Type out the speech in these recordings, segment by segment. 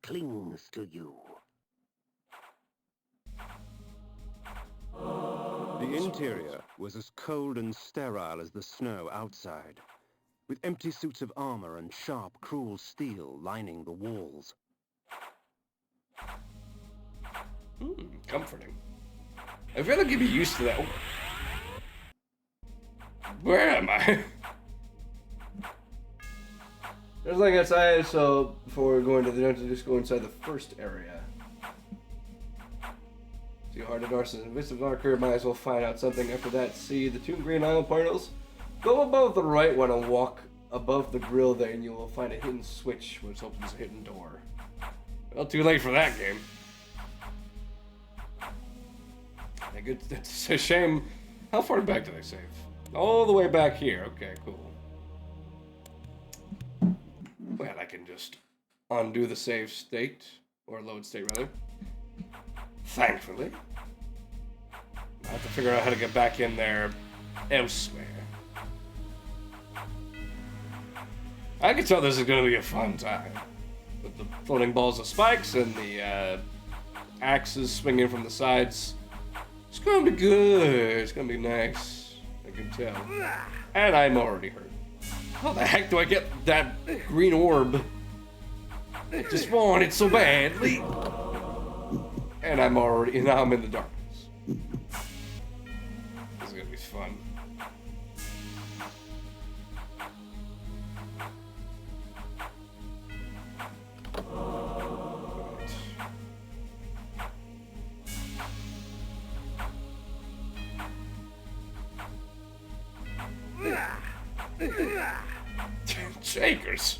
clings to you. The interior was as cold and sterile as the snow outside, with empty suits of armor and sharp, cruel steel lining the walls. Comforting. I feel like you'd be used to that. Oh. Where am I? There's nothing outside, so before going to the dungeon, just go inside the first area. See Hearted Arson and Wisdom Marker, might as well find out something after that. See the two green island portals? Go above the right one and walk above the grill there, and you will find a hidden switch which opens a hidden door. Well, too late for that game. It's a shame. How far back did I save? All the way back here. Okay, cool. Well, I can just undo the save state, or load state rather. Thankfully. I have to figure out how to get back in there elsewhere. I can tell this is going to be a fun time. With the floating balls of spikes and the axes swinging from the sides. It's going to be good. It's going to be nice. I can tell. And I'm already hurt. How the heck do I get that green orb? I just want it so badly. And now I'm in the darkness. This is gonna be fun. Shakers.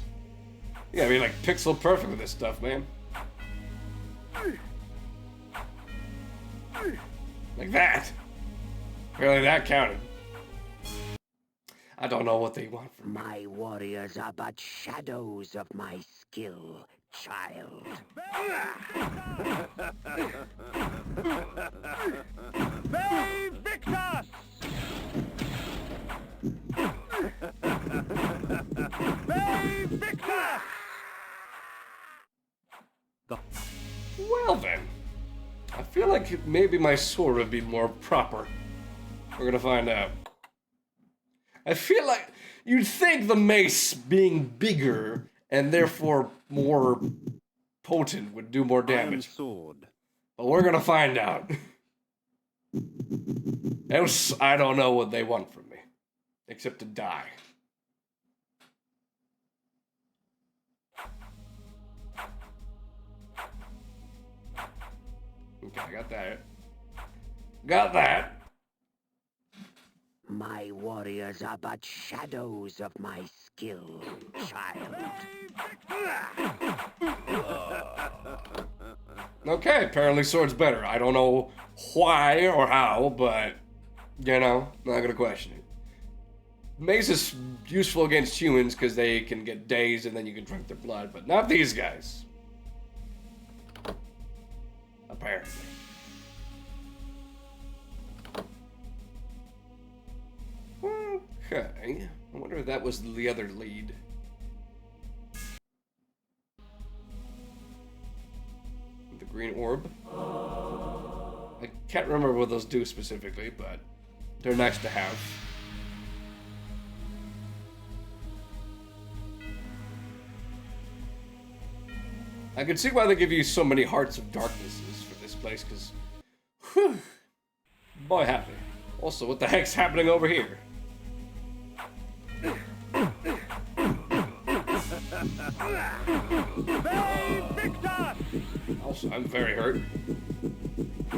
You gotta be like pixel perfect with this stuff, man. Like that. Really, that counted. I don't know what they want from me. My warriors are but shadows of my skill, child. Victus! Victus! Well then. I feel like maybe my sword would be more proper. We're gonna find out. I feel like you'd think the mace being bigger and therefore more potent would do more damage. Sword. But we're gonna find out. Else, I don't know what they want from me. Except to die. Okay, I got that. Got that. My warriors are but shadows of my skill, child. Okay, apparently sword's better. I don't know why or how, but, you know, not gonna question it. Mace is useful against humans because they can get dazed and then you can drink their blood, but not these guys. Apparently. Okay. I wonder if that was the other lead. The green orb. I can't remember what those do specifically, but they're nice to have. I can see why they give you so many hearts of darknesses for this place, because, whew, boy happy. Also, what the heck's happening over here? Also, I'm very hurt.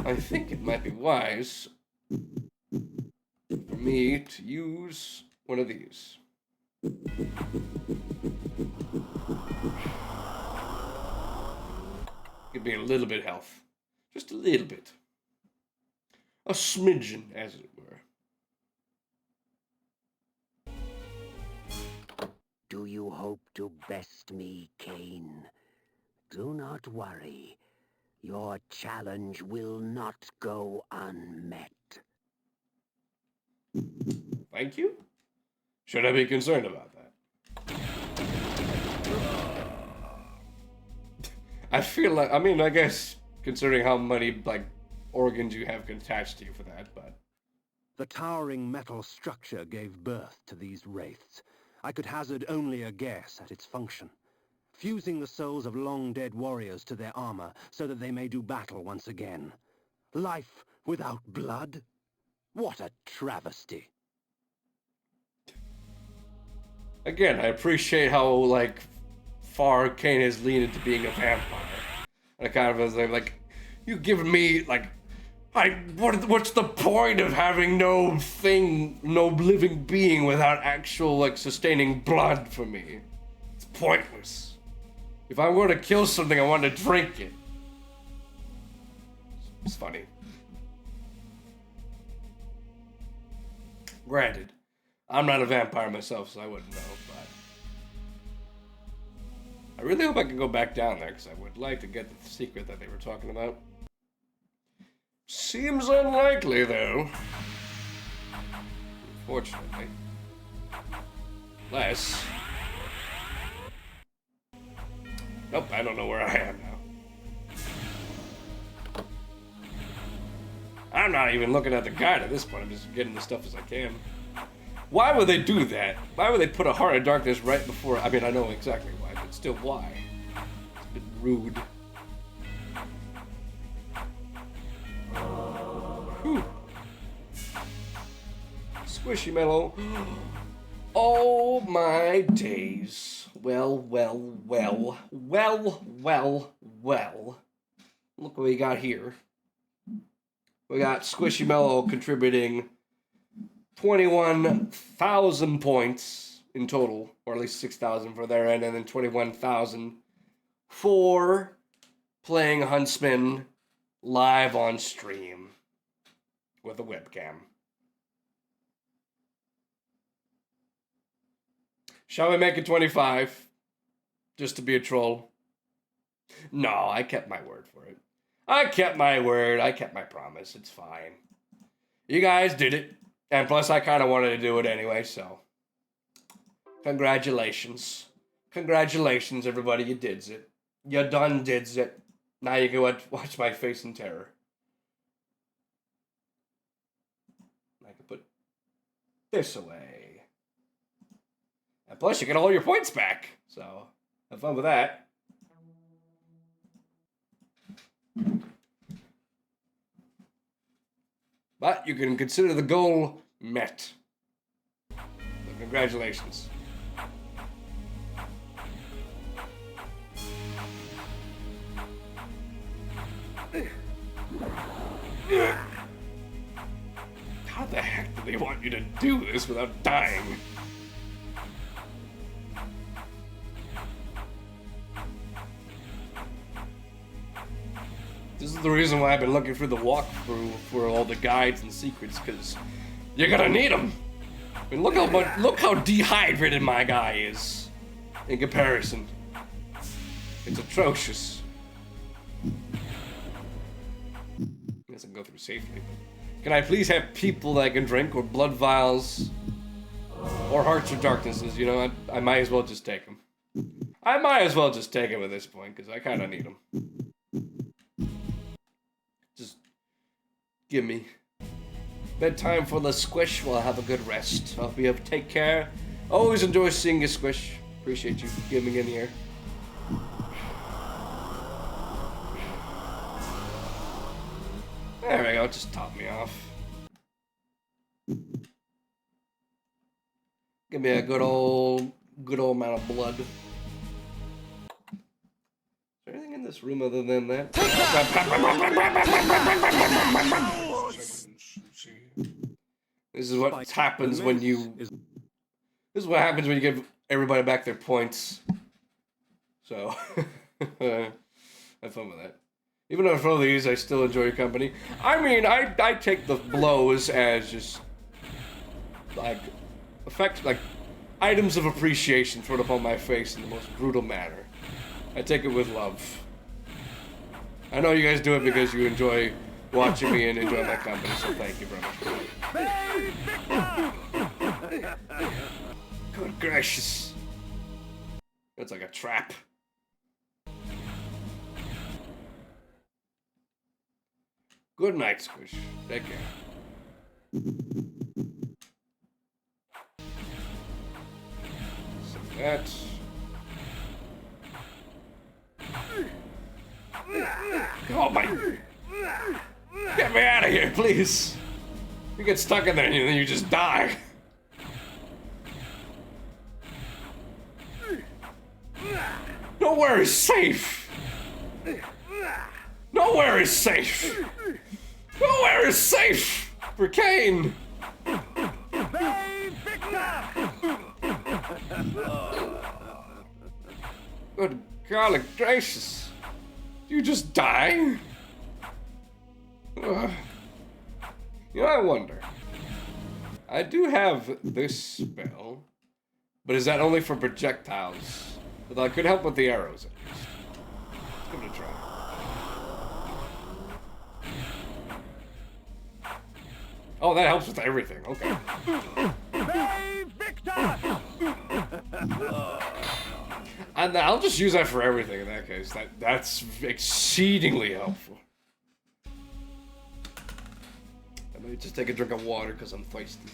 I think it might be wise for me to use one of these. Give me a little bit of health. Just a little bit. A smidgen, as it were. Do you hope to best me, Cain? Do not worry. Your challenge will not go unmet. Thank you? Should I be concerned about that? I feel like, I mean, I guess, considering how many, like, organs you have attached to you for that, but... The towering metal structure gave birth to these wraiths. I could hazard only a guess at its function. Fusing the souls of long-dead warriors to their armor so that they may do battle once again. Life without blood? What a travesty. Again, I appreciate how, like, far Kane has leaned into being a vampire. And I kind of was like, you've given me, like, what's the point of having no living being without actual, like, sustaining blood for me? It's pointless. If I were to kill something, I want to drink it. It's funny. Granted, I'm not a vampire myself, so I wouldn't know, but... I really hope I can go back down there, because I would like to get the secret that they were talking about. Seems unlikely, though. Unfortunately. Unless... Nope, I don't know where I am now. I'm not even looking at the guide at this point, I'm just getting the stuff as I can. Why would they do that? Why would they put a Heart of Darkness right before... I mean, I know exactly why, but still, why? It's a bit rude. Whew. Squishy mellow. Oh my days. Well. Look what we got here. We got Squishy Mellow contributing 21,000 points in total, or at least 6,000 for their end, and then 21,000 for playing Huntsman live on stream with a webcam. Shall we make it 25? Just to be a troll? No, I kept my word for it. I kept my word. I kept my promise. It's fine. You guys did it. And plus, I kind of wanted to do it anyway, so. Congratulations. Congratulations, everybody. You dids it. You done dids it. Now you can watch my face in terror. I can put this away. And plus, you get all your points back. So, have fun with that. But you can consider the goal met. So congratulations. How the heck do they want you to do this without dying? This is the reason why I've been looking through the walkthrough for all the guides and secrets, because you're gonna need them. I mean, look how dehydrated my guy is in comparison. It's atrocious. I guess I can go through safely. But can I please have people that I can drink, or blood vials, or hearts of darknesses? You know, I might as well just take them. I might as well just take them at this point, because I kind of need them. Just give me bedtime for the squish. Well, have a good rest. Hope you have take care. Always enjoy seeing you, Squish. Appreciate you giving in here. There we go. Just top me off. Give me a good old amount of blood. Anything in this room other than that? This is what happens when you... This is what happens when you give everybody back their points. So, have fun with that. Even though for these, I still enjoy your company. I mean, I take the blows as just, like, items of appreciation thrown upon my face in the most brutal manner. I take it with love. I know you guys do it because you enjoy watching me and enjoy my company, so thank you very much. Good gracious. That's like a trap. Good night, Squish. Take care. So that. Oh my! Get me out of here, please! You get stuck in there and then you just die. Nowhere is safe! Nowhere is safe! Nowhere is safe for Kane! Good garlic gracious. You just die? Ugh. You know, I wonder. I do have this spell, but is that only for projectiles? But I could help with the arrows at least. Let's give it a try. Oh, that helps with everything. Okay. And I'll just use that for everything in that case. That's exceedingly helpful. I might just take a drink of water because I'm thirsty.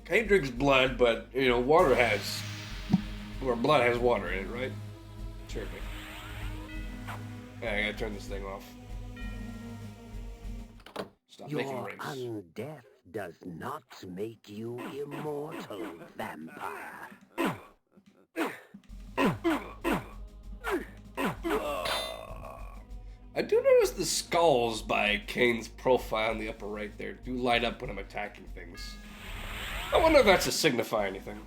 Kane drinks blood, but, you know, water has... Or blood has water in it, right? Chirping. Yeah, I gotta turn this thing off. Stop making Your rings. undeath does not make you immortal, vampire. I do notice the skulls by Kane's profile in the upper right there do light up when I'm attacking things. I wonder if that's to signify anything.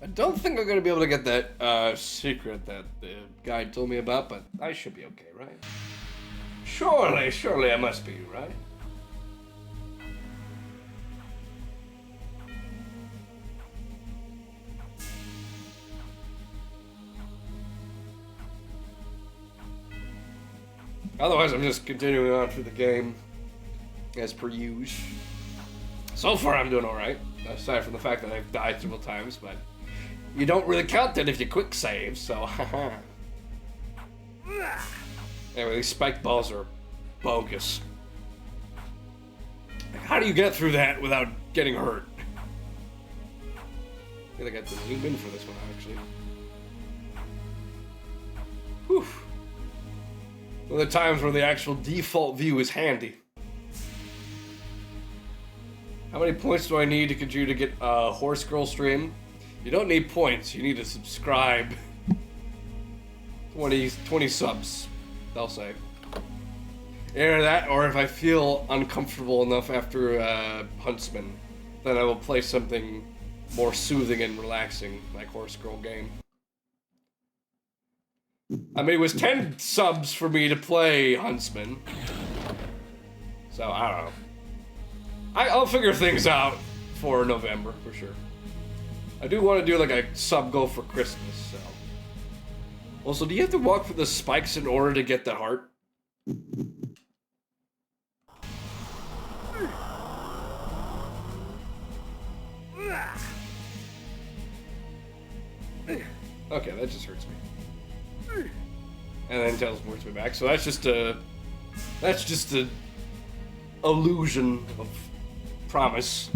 I don't think I'm gonna be able to get that secret that the guy told me about, but I should be okay, right? Surely I must be, right? Otherwise, I'm just continuing on through the game as per usual. So far, I'm doing alright, aside from the fact that I've died several times, but you don't really count it if you quick save, so haha. Anyway, these spike balls are bogus. Like, how do you get through that without getting hurt? I think I got to zoom in for this one, actually. Whew. One of the times where the actual default view is handy. How many points do I need to continue to get a Horse Girl stream? You don't need points, you need to subscribe. 20 subs, they'll say. Either that, or if I feel uncomfortable enough after Huntsman, then I will play something more soothing and relaxing, like Horse Girl game. I mean, it was 10 subs for me to play Huntsman. So, I don't know. I'll figure things out for November, for sure. I do want to do like a sub goal for Christmas, so. Also, do you have to walk for the spikes in order to get the heart? Okay, that just hurts me. And then teleports me back. So that's just a illusion of promise.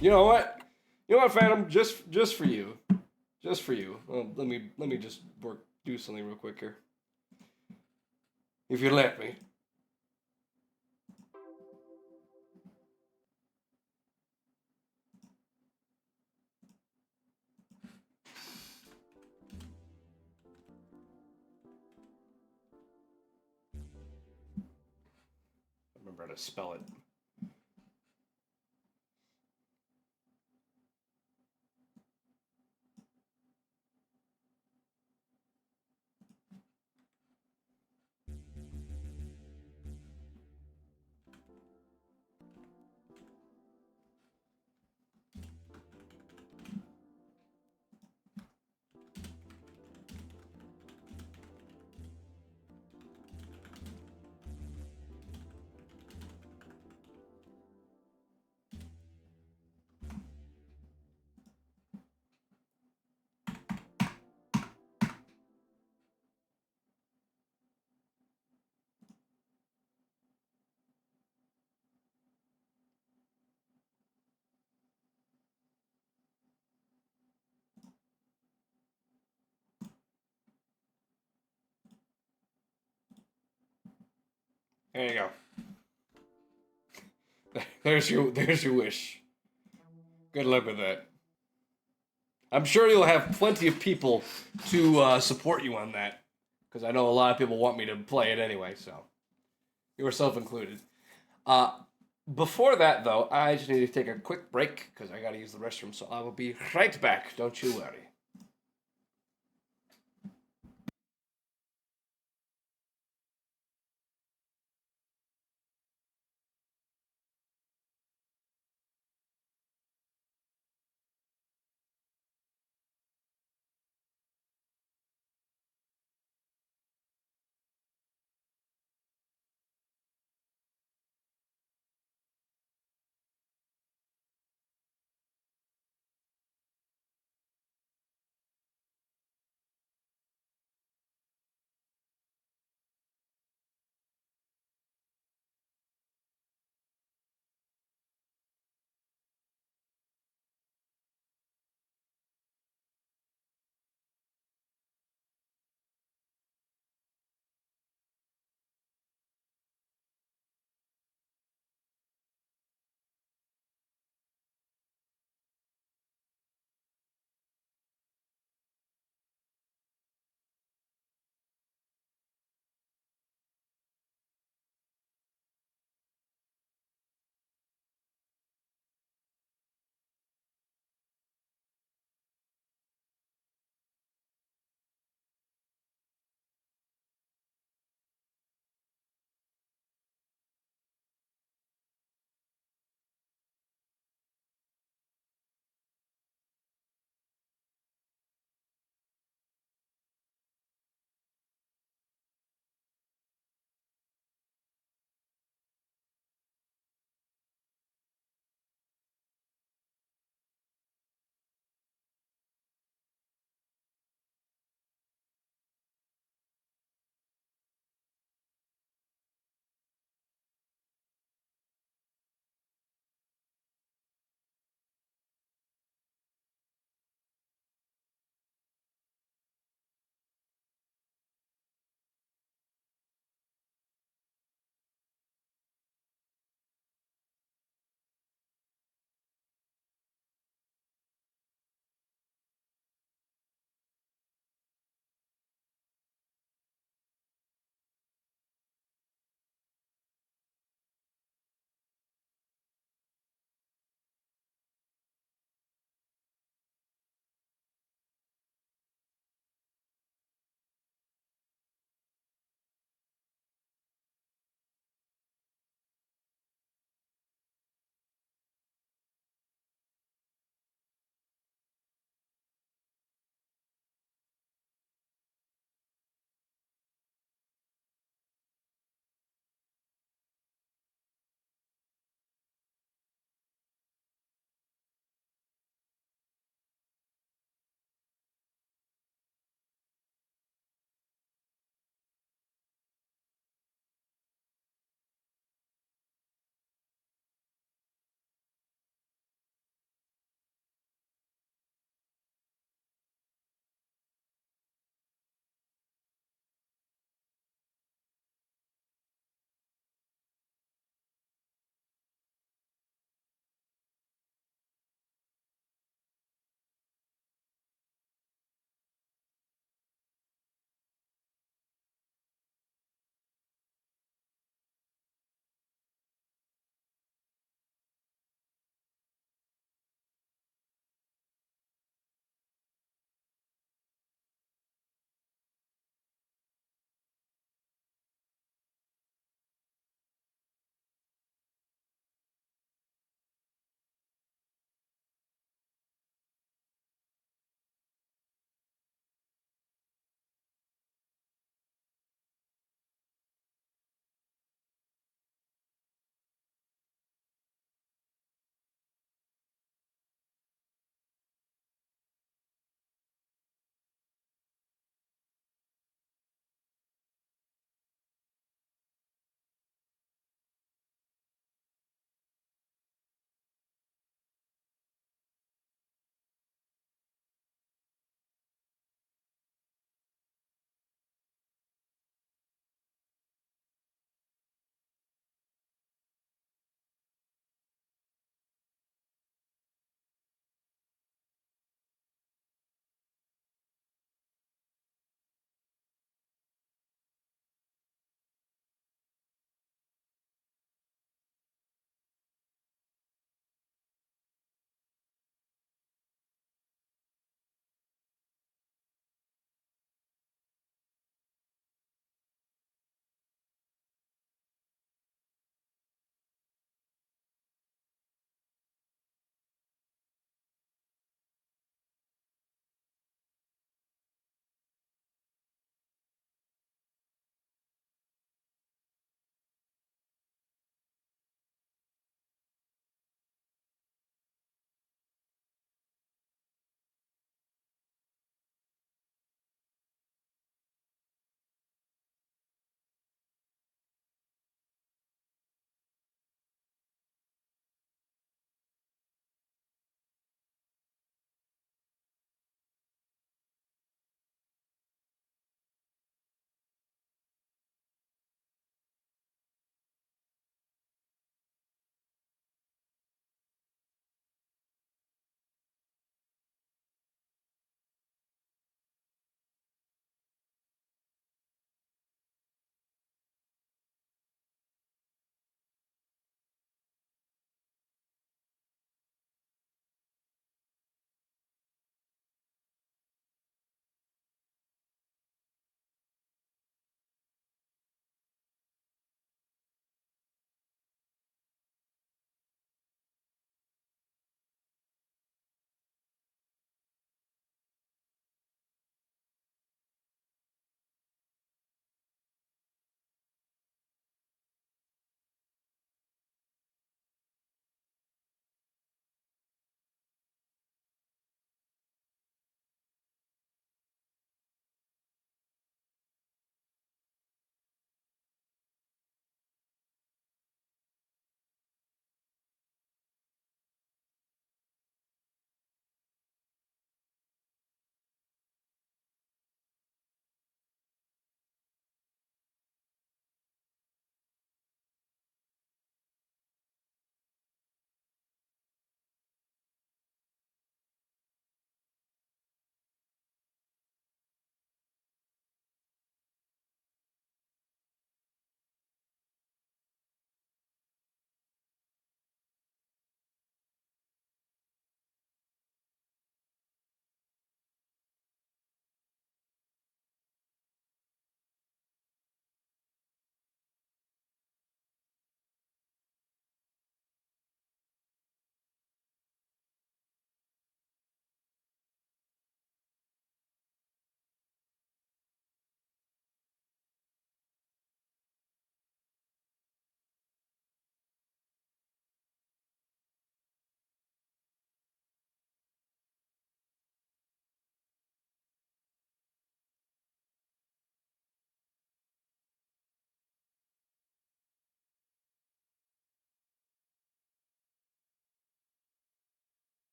You know what? You know what, Phantom? Just for you. Just for you. Well, let me just do something real quick here. If you let me. Remember how to spell it. There you go. There's your wish. Good luck with that. I'm sure you'll have plenty of people to support you on that, because I know a lot of people want me to play it anyway. So, yourself included. Uh, Before that, though, I just need to take a quick break because I gotta use the restroom. So I will be right back. Don't you worry.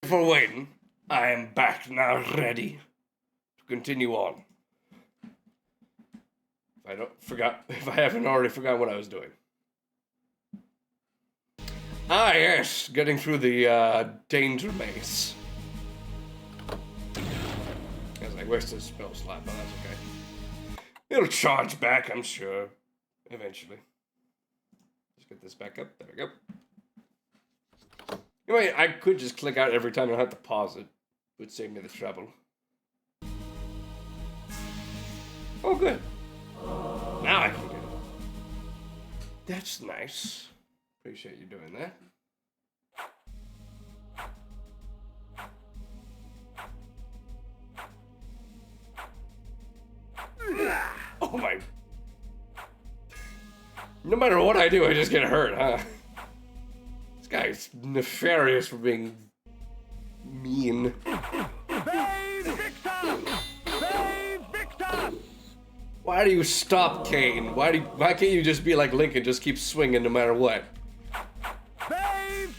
for waiting. I am back now, ready to continue on. If I haven't already forgotten what I was doing. Ah, yes, getting through the danger maze. I was like, where's the spell slot? But that's okay. It'll charge back, I'm sure. Eventually. Let's get this back up. There we go. Anyway, I could just click out every time and have to pause it. It would save me the trouble. Oh, good. Now I can get it. That's nice. Appreciate you doing that. Oh my. No matter what I do, I just get hurt, huh? This guy's nefarious for being mean. Why do you stop, Kane? Why can't you just be like Link and just keep swinging no matter what?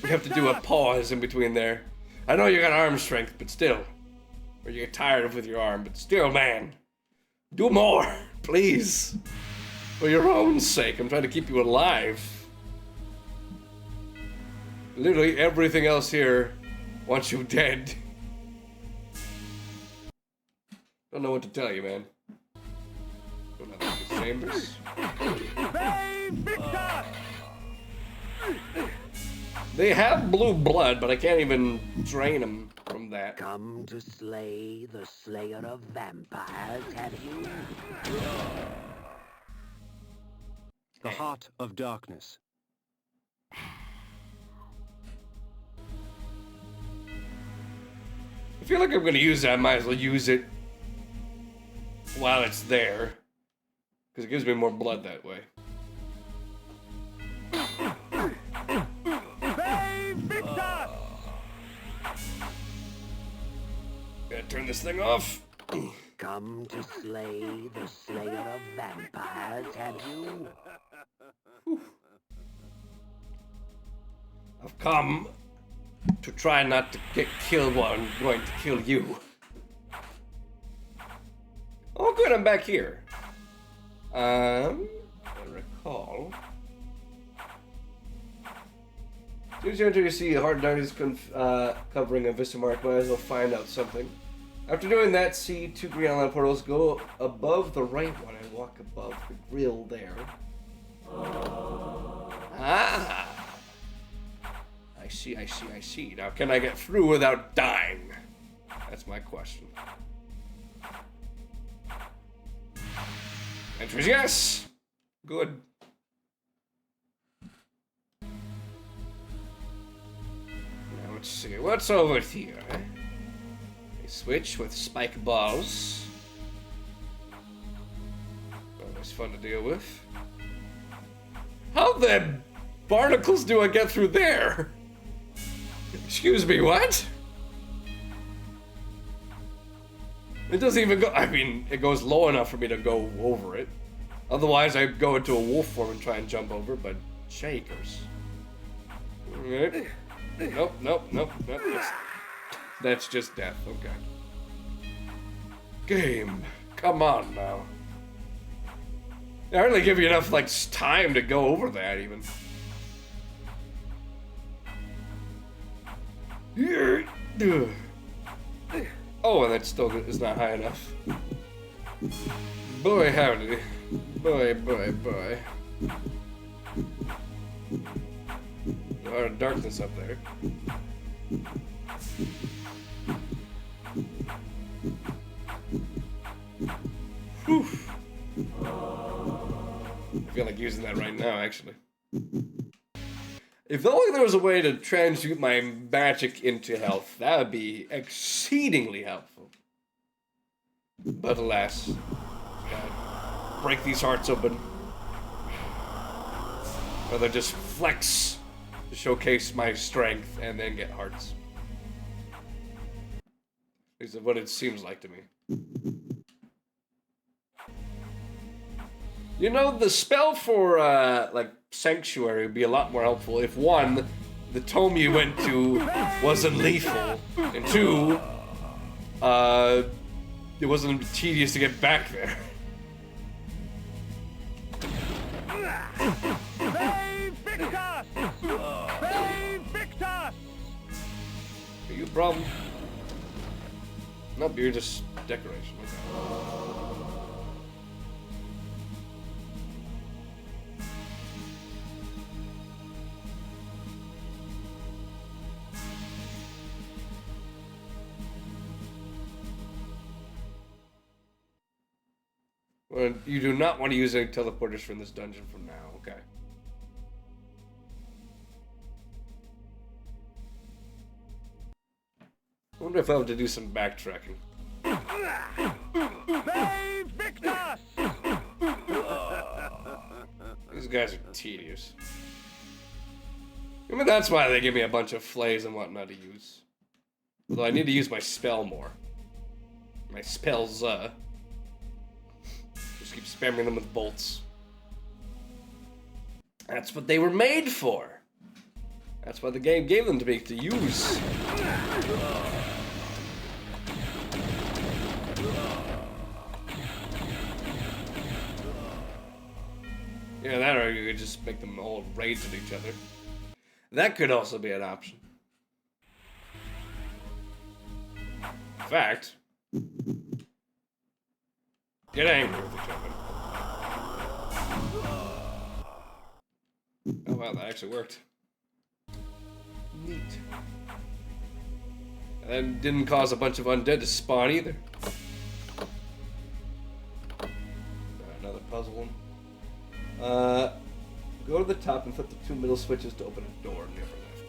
You have to do a pause in between there. I know you got arm strength, but still. Or you get tired with your arm, but still, man. Do more, please. For your own sake, I'm trying to keep you alive. Literally everything else here wants you dead. Don't know what to tell you, man. Don't have the chambers. They have blue blood, but I can't even drain them from that. Come to slay the slayer of vampires, have you? The Heart of Darkness. I feel like I'm gonna use that. I might as well use it while it's there. Because it gives me more blood that way. Gotta turn this thing off. Come to slay the slayer of vampires, have you? I've come to try not to get killed while I'm going to kill you. Oh good, I'm back here. I recall. As soon as you enter, you see a hard darkness covering a vista mark. Might as well find out something. After doing that, see two green outline portals. Go above the right one and walk above the grill there. Ah! I see. Now, can I get through without dying? That's my question. Entries, yes! Good. Now, let's see. What's over here? A switch with spike balls. Always fun to deal with. How the barnacles do I get through there? Excuse me, what? It doesn't even go. I mean, it goes low enough for me to go over it. Otherwise, I'd go into a wolf form and try and jump over, but shakers. Nope. That's just death. Okay. Game. Come on now. I hardly give you enough, like, time to go over that, even. Oh, and that still is not high enough. Boy, howdy. Boy. A lot of darkness up there. Whew. I feel like using that right now, actually. If only there was a way to transmute my magic into health, that would be exceedingly helpful. But alas, gotta break these hearts open. Rather just flex to showcase my strength and then get hearts. This is what it seems like to me. You know, the spell for, like, Sanctuary would be a lot more helpful if, one, the tome you went to wasn't lethal, and 2, it wasn't tedious to get back there. Victus! Victus! Are you a problem? Nope, you're just decoration. Okay. Well, you do not want to use any teleporters from this dungeon from now, okay. I wonder if I have to do some backtracking. Victus! These guys are tedious. I mean, that's why they give me a bunch of flays and whatnot to use. Although I need to use my spell more. My spells, just keep spamming them with bolts. That's what they were made for. That's why the game gave them to me to use. Yeah, that or you could just make them all rage at each other. That could also be an option. In fact, get angry with each other. Oh wow, that actually worked. Neat. And that didn't cause a bunch of undead to spawn either. Another puzzle one. Go to the top and flip the 2 middle switches to open a door in the upper left.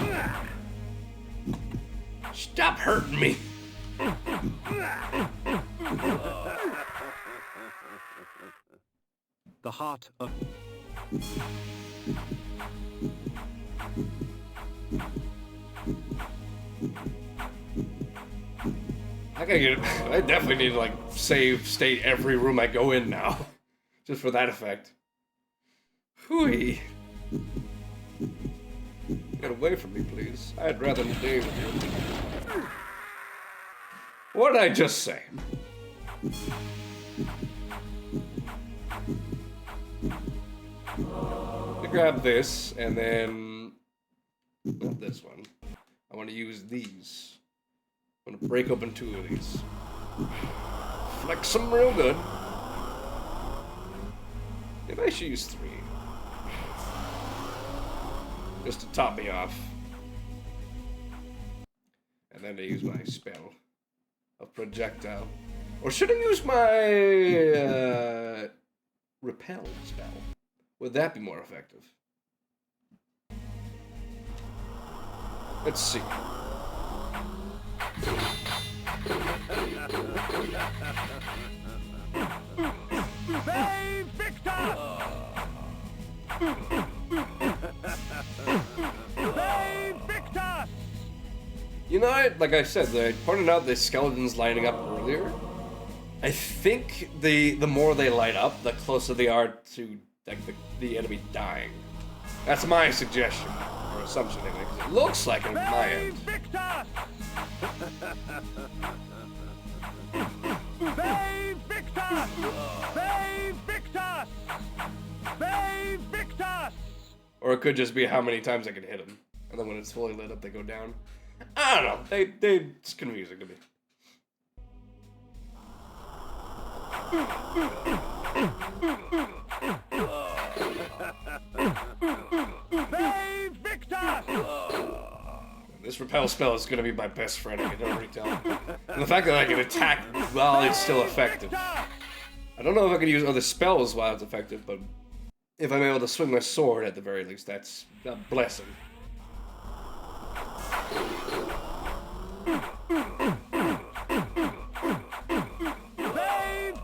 Okay. Stop hurting me! The heart of... I definitely need to, like, save state every room I go in now. Just for that effect. Hooey. Get away from me, please. I'd rather stay with you. What did I just say? I grab this, and then... not this one. I want to use these. I'm gonna break open 2 of these. Flex them real good. Maybe I should use 3. Just to top me off. And then to use my spell of projectile. Or should I use my repel spell? Would that be more effective? Let's see. Victus! Victus! You know, like I said, I pointed out the skeletons lining up earlier. I think the more they light up, the closer they are to like the enemy dying. That's my suggestion, or assumption anyway, because it looks like it on my end. Victus! Victus! Victus! Victus! Or it could just be how many times I can hit them, and then when it's fully lit up, they go down. I don't know. It's confusing to me. Victus! This repel spell is going to be my best friend, I can already tell. And the fact that I can attack while it's still effective. I don't know if I can use other spells while it's effective, but if I'm able to swing my sword at the very least, that's a blessing.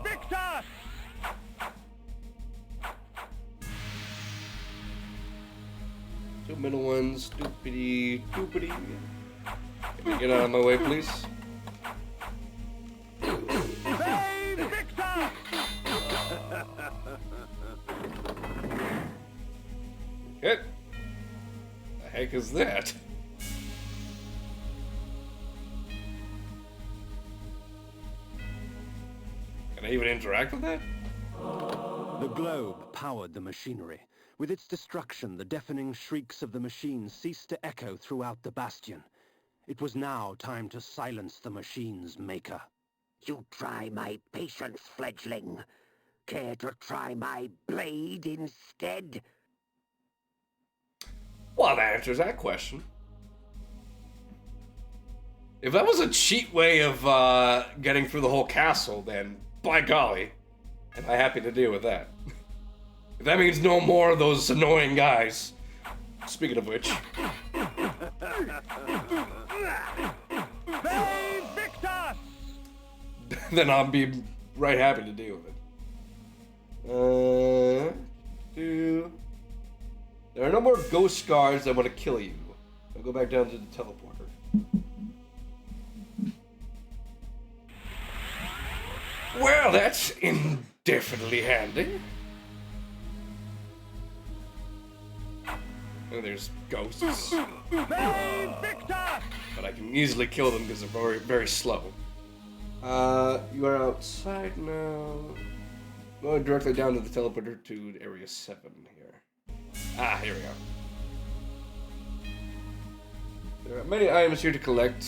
Victus! Two middle ones, doopity, doopity. Can you get out of my way, please? Victus! heck is that? Can I even interact with that? The globe powered the machinery. With its destruction, the deafening shrieks of the machines ceased to echo throughout the bastion. It was now time to silence the machine's maker. You try my patience, fledgling. Care to try my blade instead? Well, that answers that question. If that was a cheat way of getting through the whole castle, then by golly, am I happy to deal with that. If that means no more of those annoying guys. Speaking of which. Save Victor! Then I'll be right happy to deal with it. There are no more ghost guards that want to kill you. I'll go back down to the teleporter. Well, that's indefinitely handy. Oh, there's ghosts. Save Victor! But I can easily kill them because they're very, very slow. You are outside now. Going directly down to the teleporter to area 7 here. Ah, here we go. There are many items here to collect.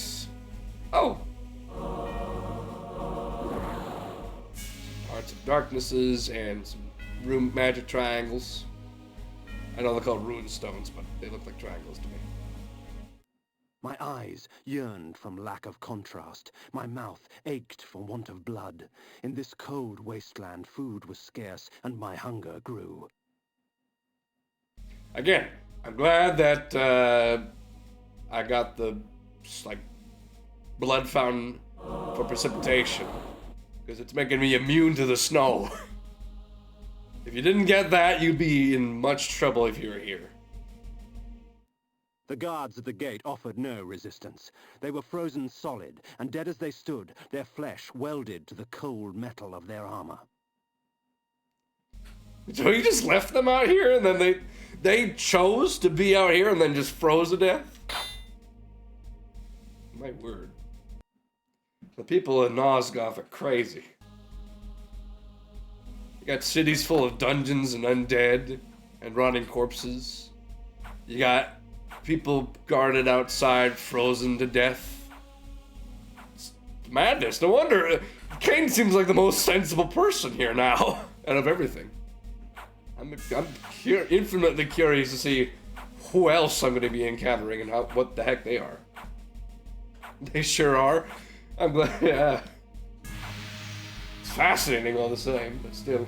Oh! Hearts of Darknesses and some room magic triangles. I know they're called rune stones, but they look like triangles to me. My eyes yearned from lack of contrast. My mouth ached for want of blood. In this cold wasteland, food was scarce, and my hunger grew. Again, I'm glad that I got the like blood fountain for precipitation, because it's making me immune to the snow. If you didn't get that, you'd be in much trouble if you were here. The guards at the gate offered no resistance. They were frozen solid, and dead as they stood, their flesh welded to the cold metal of their armor. So you just left them out here, and then they chose to be out here and then just froze to death? My word. The people in Nosgoth are crazy. You got cities full of dungeons and undead and rotting corpses. You got people guarded outside, frozen to death. It's madness. No wonder Kane seems like the most sensible person here now, out of everything. I'm infinitely curious to see who else I'm going to be encountering and what the heck they are. They sure are. I'm glad. Yeah. It's fascinating all the same, but still.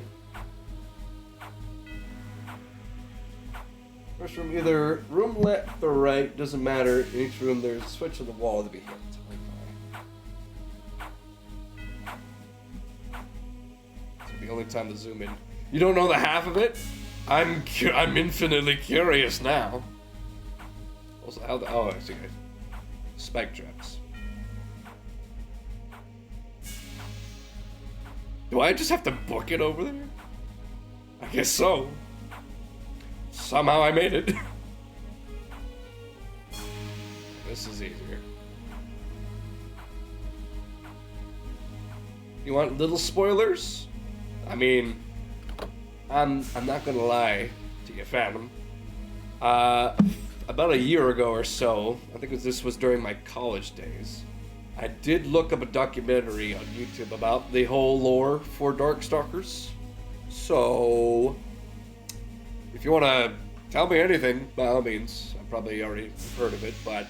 First room, either room left or right, doesn't matter. In each room, there's a switch on the wall to be hit. It's the only time to zoom in. You don't know the half of it? I'm infinitely curious now. Also, oh, I see. Spike traps. Do I just have to book it over there? I guess so. Somehow I made it. This is easier. You want little spoilers? I mean, I'm not gonna lie to you, Phantom. About a year ago or so, I think this was during my college days, I did look up a documentary on YouTube about the whole lore for Darkstalkers. So, if you want to tell me anything, by all means, I've probably already heard of it, but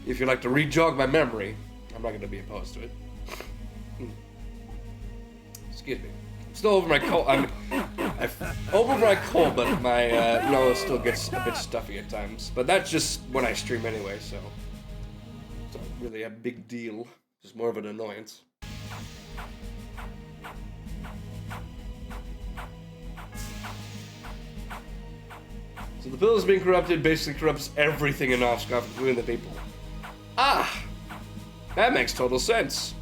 if you'd like to re-jog my memory, I'm not going to be opposed to it. Excuse me. I'm still over my cold. I'm over my cold, but my nose still gets a bit stuffy at times. But that's just when I stream anyway, so it's not really a big deal. It's more of an annoyance. So the pillars being corrupted basically corrupts everything in Nosgoth, including the people. Ah! That makes total sense.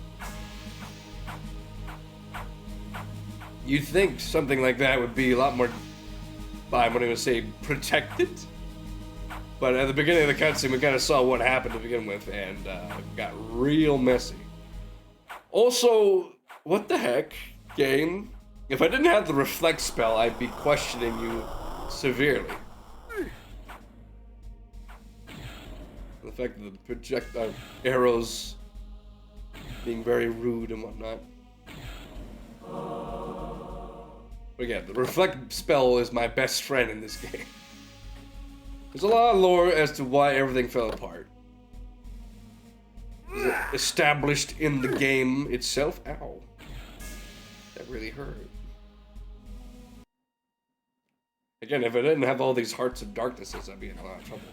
You'd think something like that would be a lot more, I'm going to say, protected? But at the beginning of the cutscene, we kind of saw what happened to begin with, and it got real messy. Also, what the heck, game? If I didn't have the reflect spell, I'd be questioning you severely. The fact that the projectile arrows being very rude and whatnot. But again, the reflect spell is my best friend in this game. There's a lot of lore as to why everything fell apart. Is it established in the game itself? Ow. That really hurt. Again, if I didn't have all these hearts of darknesses, I'd be in a lot of trouble.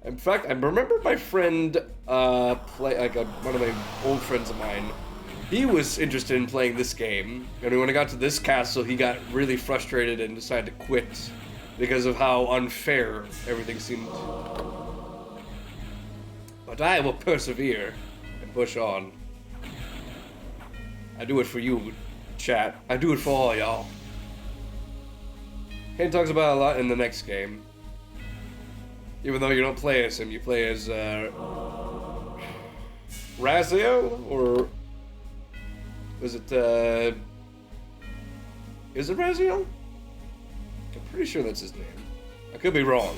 In fact, I remember my friend, one of my old friends of mine, he was interested in playing this game, and when I got to this castle, he got really frustrated and decided to quit because of how unfair everything seemed. But I will persevere and push on. I do it for you, chat. I do it for all y'all. Kane talks about it a lot in the next game. Even though you don't play as him, you play as Raziel, or is it Raziel? I'm pretty sure that's his name. I could be wrong,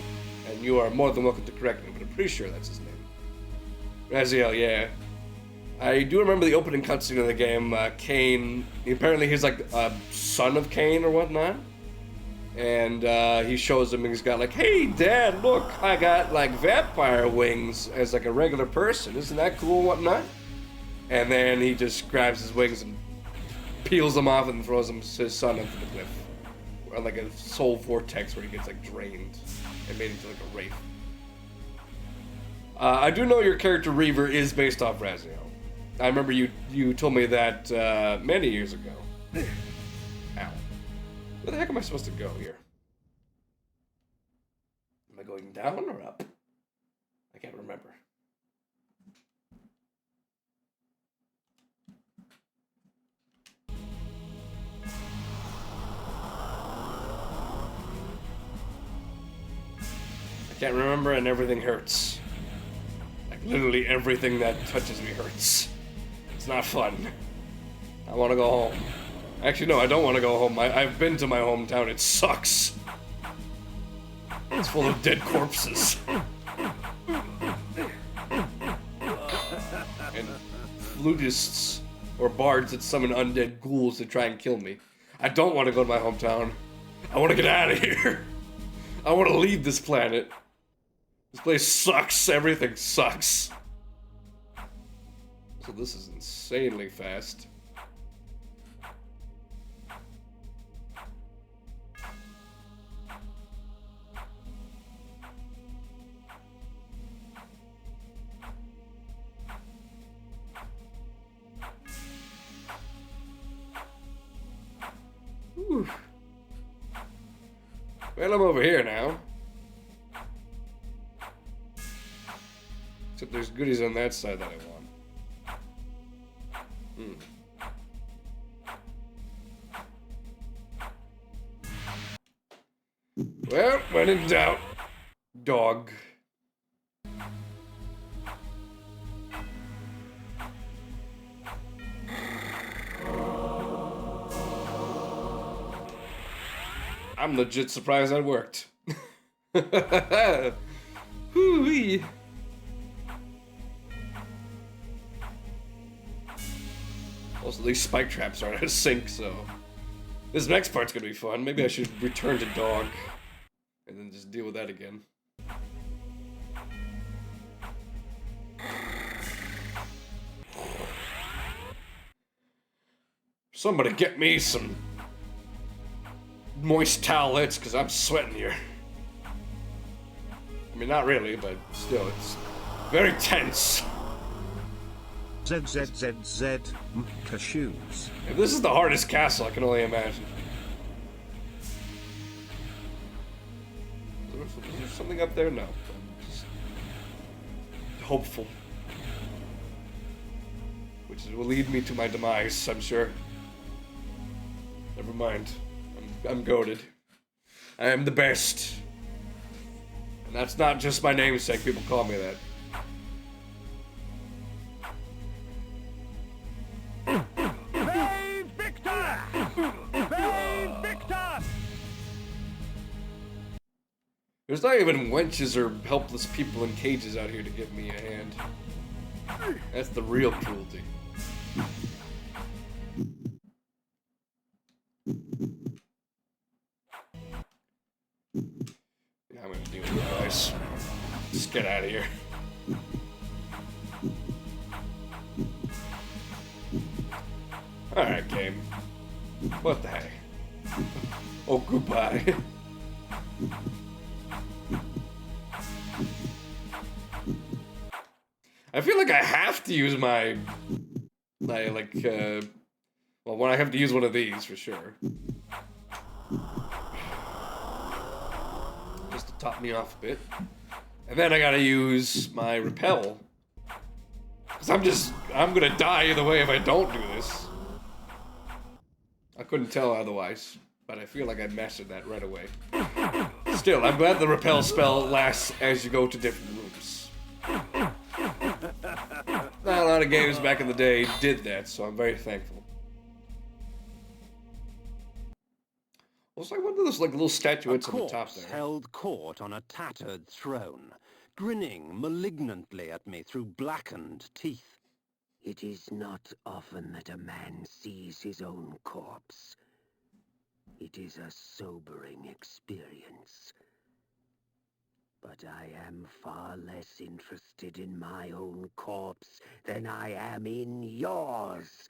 and you are more than welcome to correct me, but I'm pretty sure that's his name. Raziel, yeah. I do remember the opening cutscene of the game. Kane, apparently he's like a son of Kane or whatnot. And he shows him and he's got like, hey dad, look, I got like vampire wings as like a regular person. Isn't that cool and whatnot? And then he just grabs his wings and peels them off and throws his son into the cliff. Or like a soul vortex where he gets like drained and made into like a wraith. I do know your character Reaver is based off Raziel. I remember you told me that many years ago. Ow. Where the heck am I supposed to go here? Am I going down or up? I can't remember. I can't remember and everything hurts. Like literally everything that touches me hurts. It's not fun. I want to go home. Actually, no, I don't want to go home. I've been to my hometown. It sucks. It's full of dead corpses. And flutists or bards that summon undead ghouls to try and kill me. I don't want to go to my hometown. I want to get out of here. I want to leave this planet. This place sucks. Everything sucks. So this is insanely fast. Whew. Well, I'm over here now. Except there's goodies on that side that I want. Well, when in doubt, dog. I'm legit surprised that worked. Hoo-wee. Also, these spike traps aren't out of sync, so this next part's gonna be fun. Maybe I should return to dog and then just deal with that again. Somebody get me some moist towelettes, because I'm sweating here. I mean, not really, but still, it's very tense. ZZZZ, cashews. If this is the hardest castle, I can only imagine. Is there something up there? No. I'm just hopeful. Which will lead me to my demise, I'm sure. Never mind. I'm goated. I am the best. And that's not just my namesake, people call me that. Main Victor! Main Victor! There's not even wenches or helpless people in cages out here to give me a hand. That's the real cruelty. Yeah, I'm gonna deal with you guys. Just get out of here. Alright, game. What the heck? Oh, goodbye. I feel like I have to use my well, when I have to use one of these, for sure. Just to top me off a bit. And then I gotta use my repel. Because I'm gonna die either way if I don't do this. I couldn't tell otherwise, but I feel like I mastered that right away. Still, I'm glad the repel spell lasts as you go to different rooms. Not a lot of games back in the day did that, so I'm very thankful. Also, I wonder there's like little statuettes on the top corpse there. held court on a tattered throne, grinning malignantly at me through blackened teeth. It is not often that a man sees his own corpse. It is a sobering experience. But I am far less interested in my own corpse than I am in yours.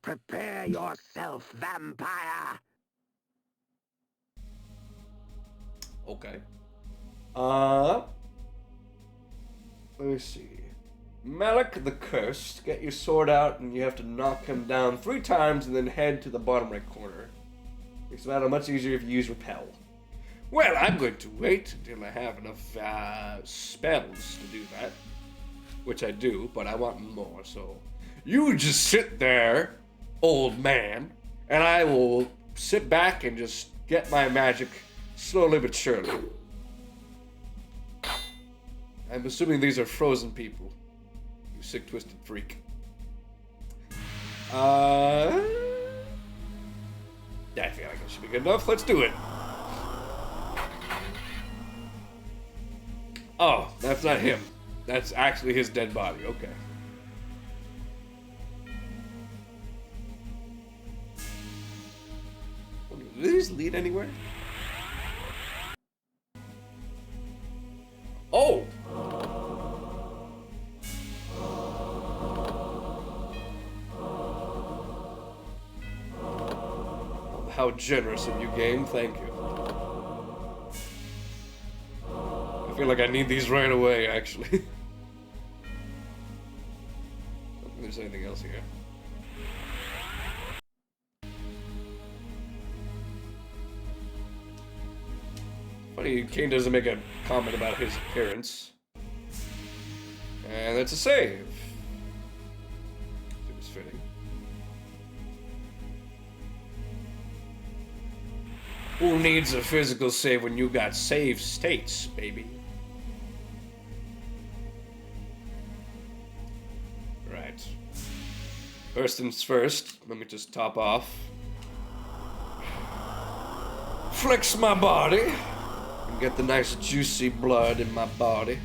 Prepare yourself, vampire! Okay. Let me see. Malik the Cursed. Get your sword out and you have to knock him down 3 times and then head to the bottom right corner. Makes the battle much easier if you use repel. Well, I'm going to wait until I have enough spells to do that. Which I do, but I want more, so... You just sit there, old man, and I will sit back and just get my magic slowly but surely. I'm assuming these are frozen people. You sick, twisted freak. I feel like it should be good enough. Let's do it. Oh, that's not him. That's actually his dead body. Okay. Do these lead anywhere? Oh! How generous of you, game. Thank you. I feel like I need these right away, actually. I don't think there's anything else here. Funny, Kane doesn't make a comment about his appearance. And that's a save. It was fitting. Who needs a physical save when you got save states, baby? Right. First things first, let me just top off. Flex my body. And get the nice juicy blood in my body.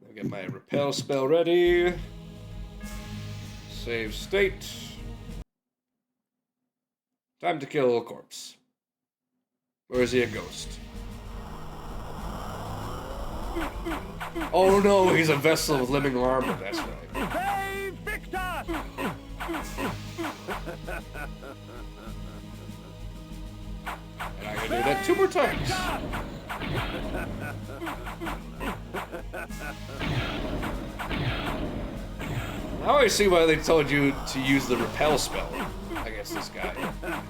I'll get my repel spell ready. Save state. Time to kill a corpse. Or is he a ghost? Oh no, he's a vessel with living armor, that's right. Hey, Victor! And I'm gonna do that 2 more times. Now I see why they told you to use the repel spell against this guy.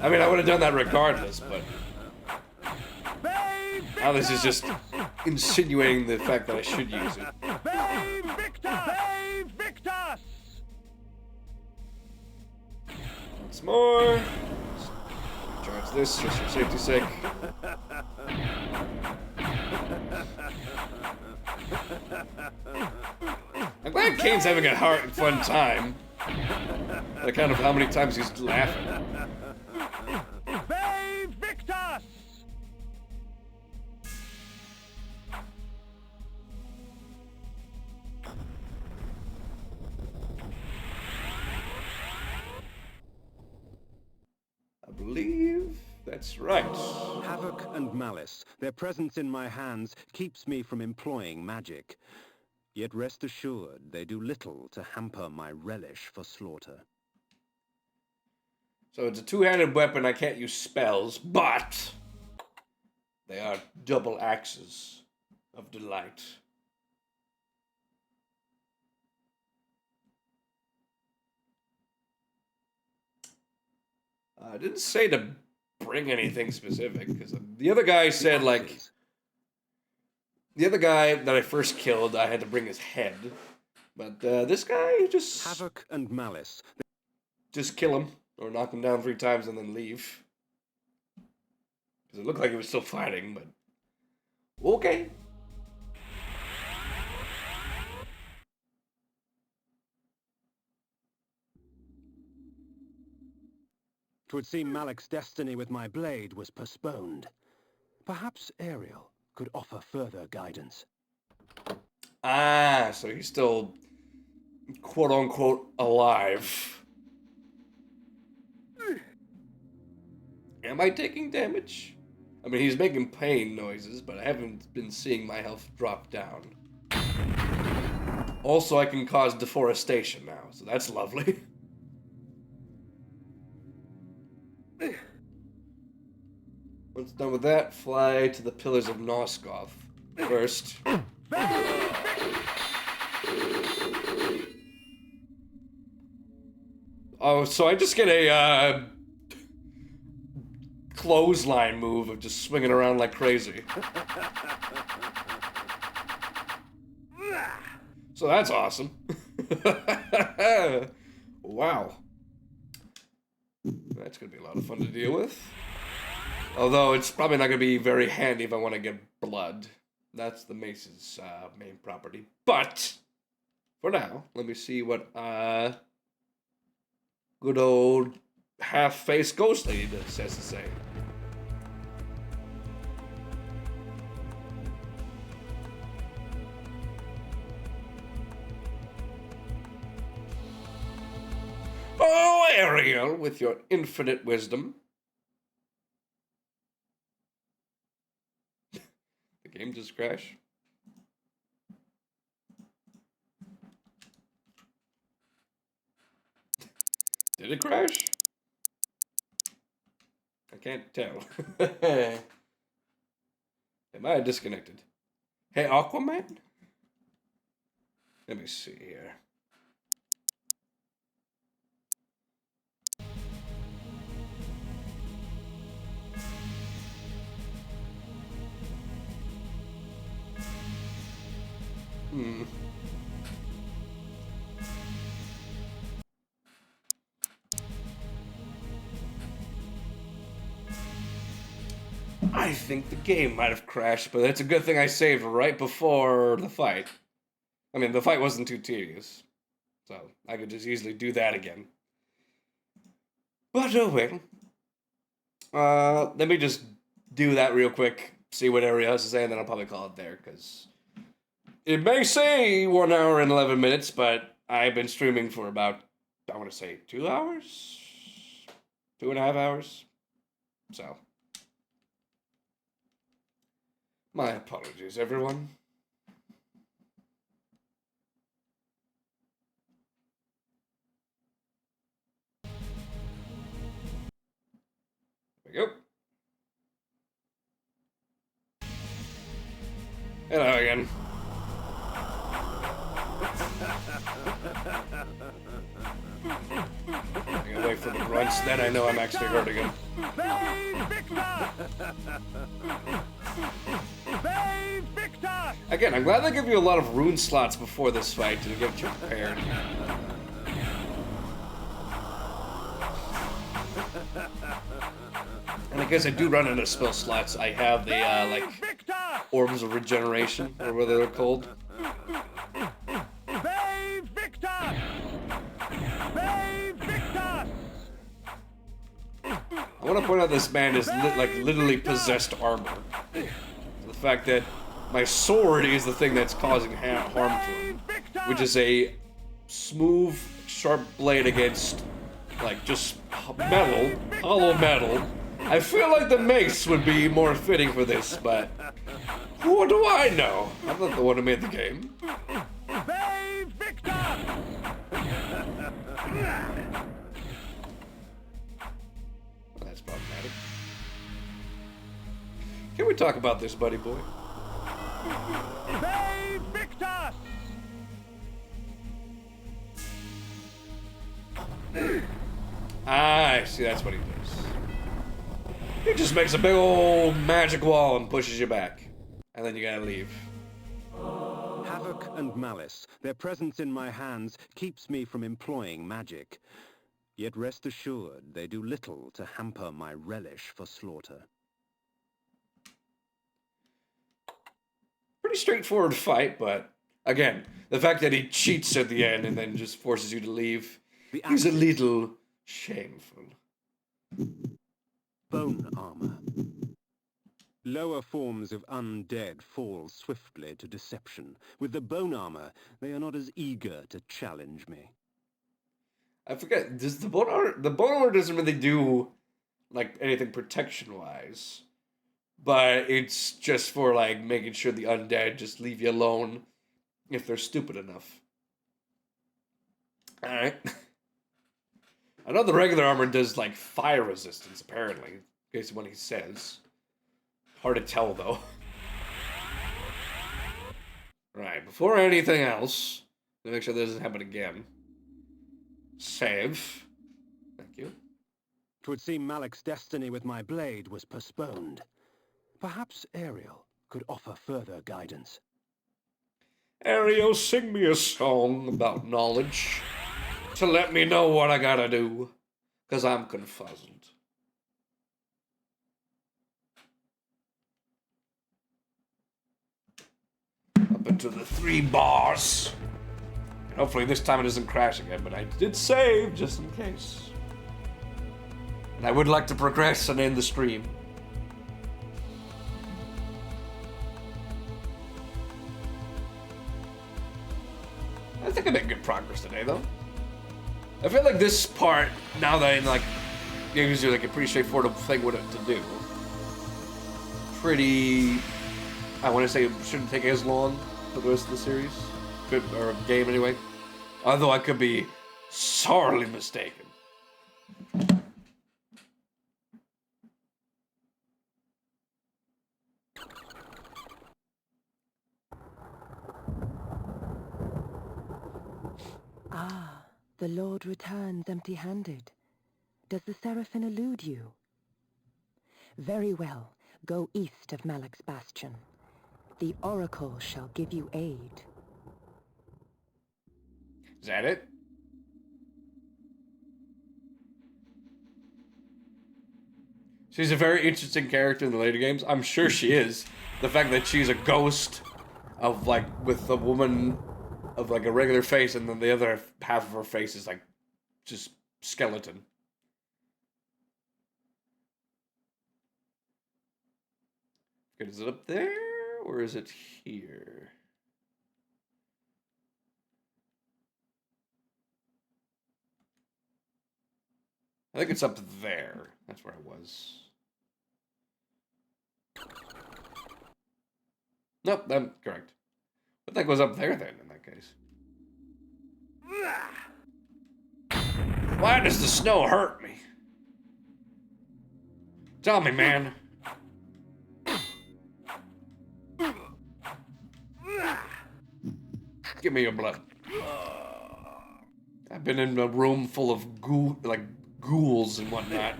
I mean, I would have done that regardless, but now this is just insinuating the fact that I should use it. Hey, Victor! Hey, Victor! Once more. Charge this just for safety's sake. I'm glad Kane's having a fun time. On account of how many times he's laughing. Ve Victus! I believe that's right. Havoc and malice, their presence in my hands keeps me from employing magic. Yet rest assured, they do little to hamper my relish for slaughter. So it's a two-handed weapon, I can't use spells, but they are double axes of delight. I didn't say to bring anything specific, because the other guy said, like... The other guy that I first killed, I had to bring his head. But this guy, just... Havoc and malice. Just kill him, or knock him down 3 times and then leave. Because it looked like he was still fighting, but... Okay. Twould seem Malik's destiny with my blade was postponed. Perhaps Ariel could offer further guidance. Ah, so he's still, quote-unquote, alive. Am I taking damage? I mean, he's making pain noises, but I haven't been seeing my health drop down. Also, I can cause deforestation now, so that's lovely. Once done with that, fly to the Pillars of Nosgoth. First. Oh, so I just get a clothesline move of just swinging around like crazy. So that's awesome. Wow. That's gonna be a lot of fun to deal with. Although it's probably not gonna be very handy if I want to get blood. That's the mace's main property. But for now, let me see what good old half-faced ghost lady says to say. Oh, Ariel, with your infinite wisdom. The game just crashed. Did it crash? I can't tell. Am I disconnected? Hey, Aquaman? Let me see here. I think the game might have crashed, but it's a good thing I saved right before the fight. I mean, the fight wasn't too tedious, so I could just easily do that again. But oh well. Let me just do that real quick, see what Ariel has to say, and then I'll probably call it there, because it may say 1 hour and 11 minutes, but I've been streaming for about, I want to say 2 hours? 2.5 hours? So, my apologies, everyone. There we go. Hello again. I gotta wait for the grunts, then I know I'm actually hurting him. Again, I'm glad they give you a lot of rune slots before this fight to get you prepared. And I guess I do run into spell slots. I have the, like, Orbs of Regeneration, or whatever they're called. want to point out this man is like literally possessed armor. The fact that my sword is the thing that's causing harm to him, which is a smooth, sharp blade against like just metal, hollow metal. I feel like the mace would be more fitting for this, but what do I know? I'm not the one who made the game. Save Victor! That's problematic. Can we talk about this, buddy boy? Save Victor! I see, that's what he does. He just makes a big old magic wall and pushes you back. And then you gotta leave. Havoc and malice, their presence in my hands keeps me from employing magic. Yet rest assured, they do little to hamper my relish for slaughter. Pretty straightforward fight, but again, the fact that he cheats at the end and then just forces you to leave is a little shameful. Bone armor. Lower forms of undead fall swiftly to deception. With the bone armor, they are not as eager to challenge me. I forget, does the bone armor doesn't really do like anything protection-wise. But it's just for like making sure the undead just leave you alone if they're stupid enough. Alright. I know the regular armor does like fire resistance, apparently, based on what he says. Hard to tell though. Right, before anything else, to make sure this doesn't happen again. Save. Thank you. 'Twould seem Malek's destiny with my blade was postponed. Perhaps Ariel could offer further guidance. Ariel, sing me a song about knowledge to let me know what I gotta do, 'cause I'm confuzzled. Up into the 3 bars. And hopefully this time it doesn't crash again, but I did save just in case. And I would like to progress and end the stream. I think I made good progress today, though. I feel like this part, now that I'm like, gives you like a pretty straightforward thing what to do. Pretty, I want to say it shouldn't take as long for the rest of the series, or game anyway. Although I could be sorely mistaken. Ah, the Lord returns empty-handed. Does the Seraphim elude you? Very well, go east of Malek's Bastion. The Oracle shall give you aid. Is that it? She's a very interesting character in the later games. I'm sure she is. The fact that she's a ghost of like, with a woman of like a regular face, and then the other half of her face is like just skeleton. Good, is it up there or is it here? I think it's up there. That's where it was. Nope, I'm correct. What the heck was up there then, in that case? Why does the snow hurt me? Tell me, man. Give me your blood. I've been in a room full of ghouls and whatnot,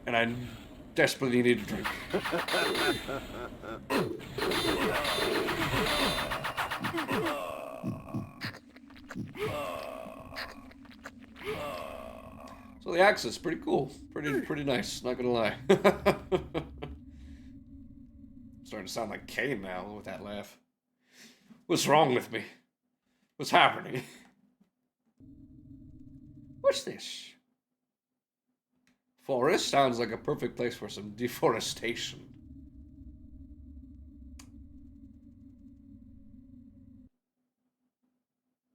and I desperately need a drink. So the axe is pretty cool, pretty nice. Not gonna lie. Starting to sound like Kane now with that laugh. What's wrong with me? What's happening? What's this? Forest sounds like a perfect place for some deforestation.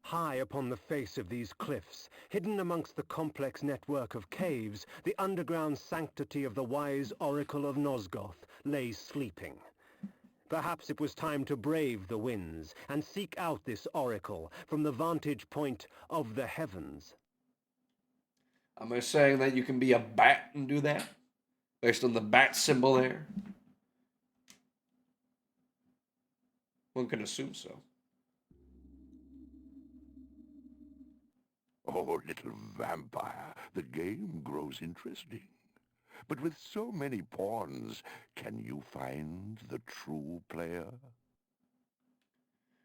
High upon the face of these cliffs, hidden amongst the complex network of caves, the underground sanctity of the wise Oracle of Nosgoth lay sleeping. Perhaps it was time to brave the winds and seek out this oracle from the vantage point of the heavens. Am I saying that you can be a bat and do that? Based on the bat symbol there? One can assume so. Oh, little vampire, the game grows interesting. But with so many pawns, can you find the true player?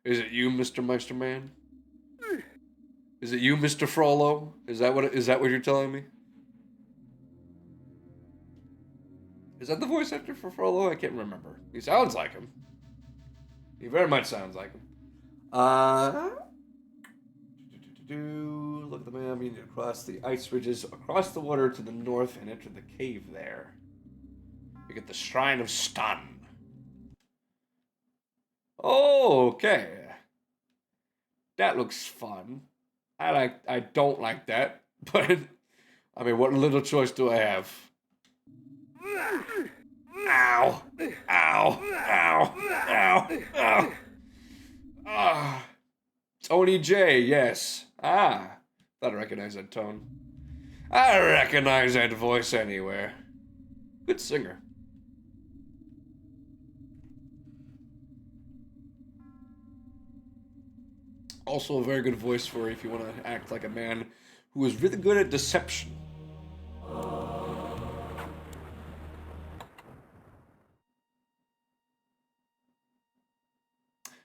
Is it you, Mr. Meisterman? Is it you, Mr. Frollo? Is that what you're telling me? Is that the voice actor for Frollo? I can't remember. He sounds like him. He very much sounds like him. Look at the map. You need to cross the ice ridges, across the water to the north, and enter the cave there. You get the Shrine of Stun. Oh, okay. That looks fun. I don't like that, but I mean, what little choice do I have? Ow! Ow! Ow! Ow! Ow! Ah! Tony J, yes. Ah, thought I recognized that tone. I recognize that voice anywhere. Good singer. Also a very good voice for if you want to act like a man who is really good at deception.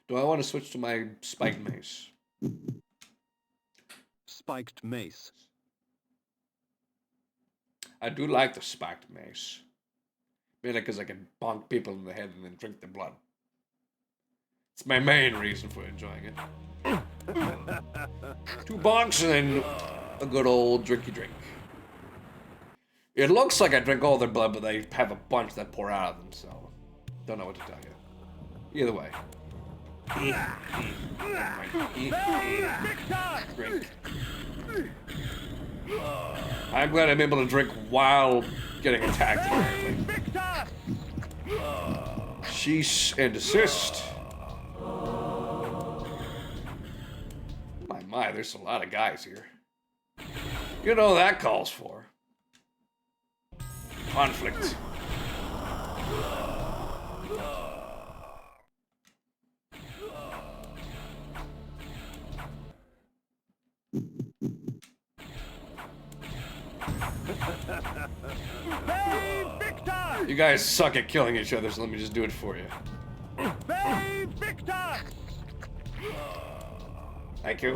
Do I want to switch to my spiked mace? Spiked mace. I do like the spiked mace. Mainly because I can bonk people in the head and then drink their blood. It's my main reason for enjoying it. 2 bonks and then a good old drinky drink. It looks like I drink all their blood, but they have a bunch that pour out of them, so don't know what to tell you. Either way. Drink. I'm glad I'm able to drink while getting attacked. Sheesh and desist. My, there's a lot of guys here. You know that calls for conflict. You guys suck at killing each other, so let me just do it for you. Victor! Thank you.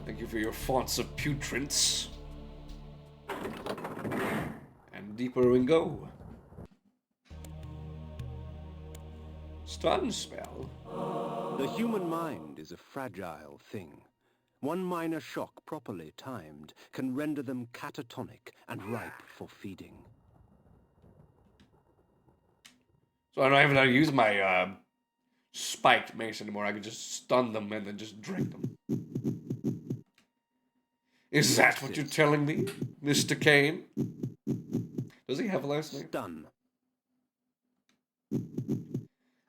Thank you for your fonts of putrance. And deeper we go. Stun spell. The human mind is a fragile thing. One minor shock properly timed can render them catatonic and ripe for feeding. So I don't even have to use my spiked mace anymore. I can just stun them and then just drink them. Is that what you're telling me, Mr. Kane? Does he have a last name? Stun.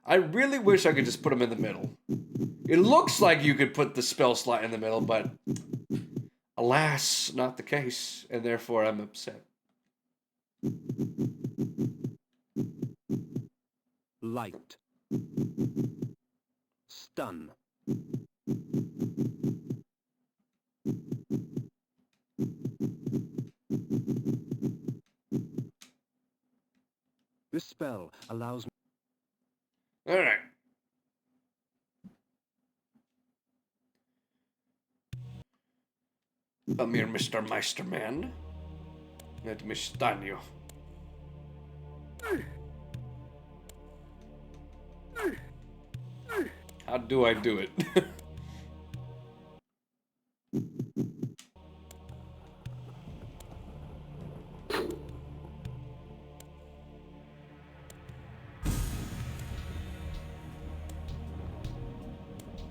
I really wish I could just put him in the middle. It looks like you could put the spell slot in the middle, but alas, not the case, and therefore I'm upset. Light. Stun. This spell allows me... All right. Come here, Mr. Meisterman. Let me stun you. How How do I do it?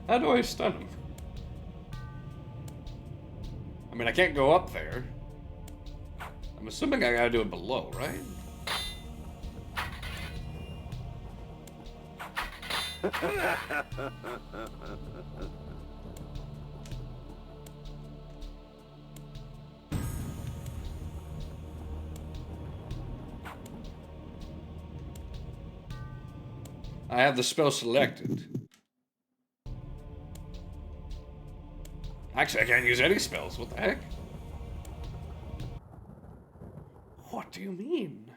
How do I stun him? I mean, I can't go up there. I'm assuming I gotta do it below, right? I have the spell selected. Actually, I can't use any spells. What the heck? What do you mean?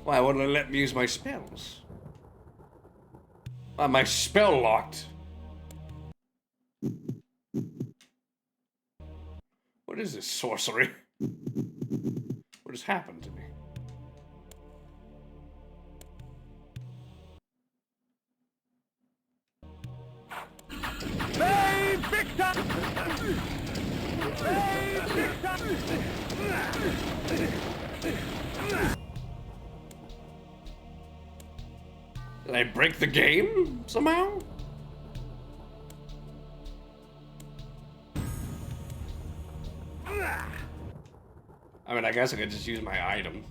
Why wouldn't it let me use my spells? Why am I spell locked? What is this sorcery? What has happened to me? Save Victor! Save Victor! Did I break the game somehow? I mean, I guess I could just use my item.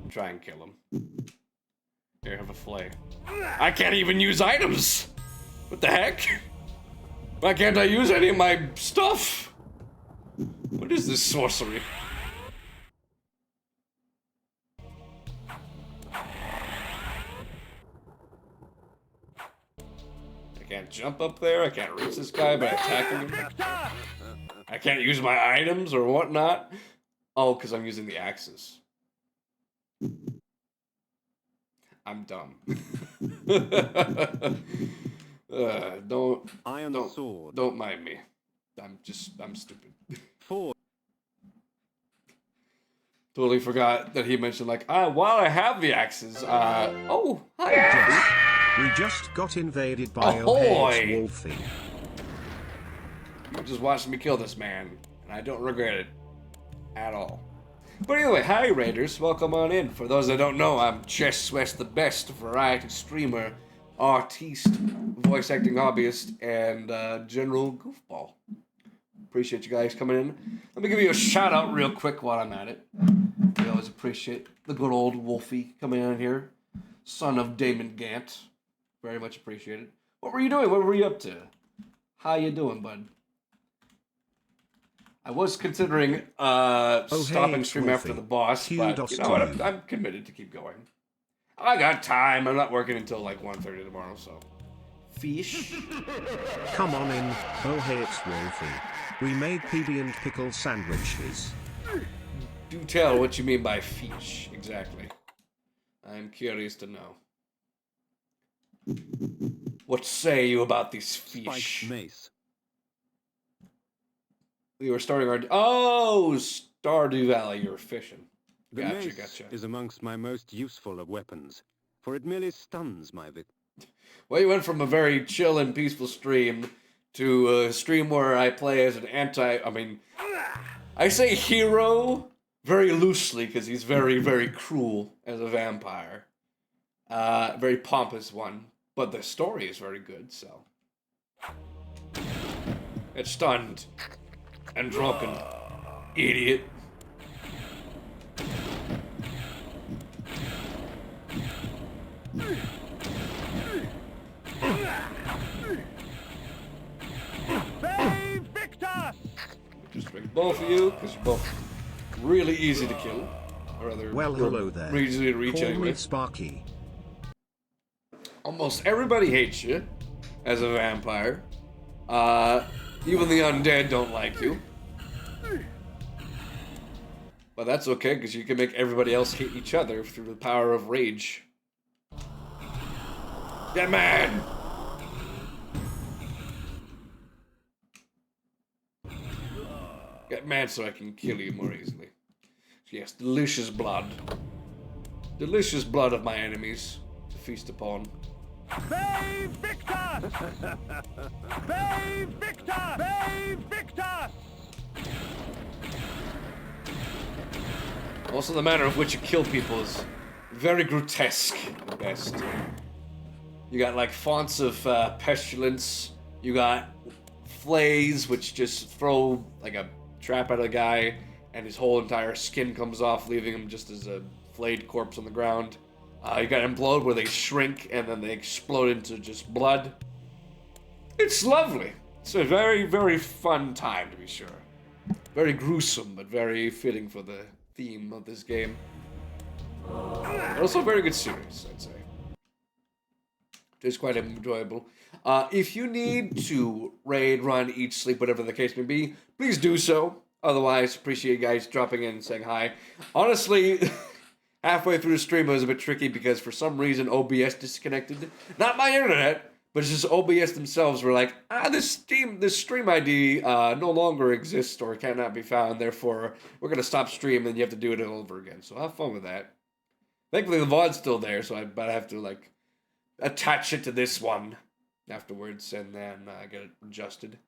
Try and kill him. Here, have a flay. I can't even use items! What the heck? Why can't I use any of my stuff? What is this sorcery? I can't jump up there, I can't reach this guy by attacking him. I can't use my items or whatnot. Oh, because I'm using the axes. I'm dumb. Iron sword. Don't mind me. I'm stupid. 4. Totally forgot that he mentioned, like, while I have the axes, oh, hi. We just got invaded by Ahoy! O'Hare's Wolfie. You just watched me kill this man, and I don't regret it at all. But anyway, hi Raiders, welcome on in. For those that don't know, I'm Chess West, the best variety streamer, artiste, voice acting hobbyist, and general goofball. Appreciate you guys coming in. Let me give you a shout out real quick while I'm at it. We always appreciate the good old Wolfie coming in here. Son of Damon Gant. Very much appreciated. What were you doing? What were you up to? How you doing, bud? I was considering stopping stream after the boss, but you know what? I'm committed to keep going. I got time. I'm not working until like 1:30 tomorrow, so. Fish. Come on in, O'Hare's Wolfie. We made PB and pickle sandwiches. Do tell what you mean by fish, exactly. I'm curious to know. What say you about these fish? Spiked mace. We were starting our... Oh, Stardew Valley, you're fishing. The Gotcha, mace gotcha. is amongst my most useful of weapons, for it merely stuns my victim. Well, you went from a very chill and peaceful stream to a stream where I play as an I say hero very loosely because he's very, very cruel as a vampire. Very pompous one, but the story is very good, so. It's stunned and drunken. Idiot. Save Victor! Just bring both of you, because you're both really easy to kill. Or rather, Well, hello there. easy to reach Call anyway. me Sparky. Almost everybody hates you as a vampire. Even the undead don't like you. But that's okay, because you can make everybody else hate each other through the power of rage. Get mad! Get mad so I can kill you more easily. Yes, delicious blood. Delicious blood of my enemies. To feast upon. Save Victor! Save Victor! Save Victor! Also, the manner of which you kill people is very grotesque at best. You got like fonts of pestilence. You got flays, which just throw like a trap at a guy, and his whole entire skin comes off, leaving him just as a flayed corpse on the ground. You got implode, where they shrink and then they explode into just blood. It's lovely. It's a very, very fun time, to be sure. Very gruesome, but very fitting for the theme of this game. Also a very good series, I'd say. It's quite enjoyable. If you need to raid, run, eat, sleep, whatever the case may be, please do so. Otherwise, appreciate you guys dropping in and saying hi. Honestly, halfway through the stream it was a bit tricky because for some reason OBS disconnected. Not my internet, but it's just OBS themselves were like, this stream ID no longer exists or cannot be found, therefore we're going to stop stream and you have to do it all over again. So have fun with that. Thankfully the VOD's still there, so I have to like attach it to this one afterwards and then get it adjusted.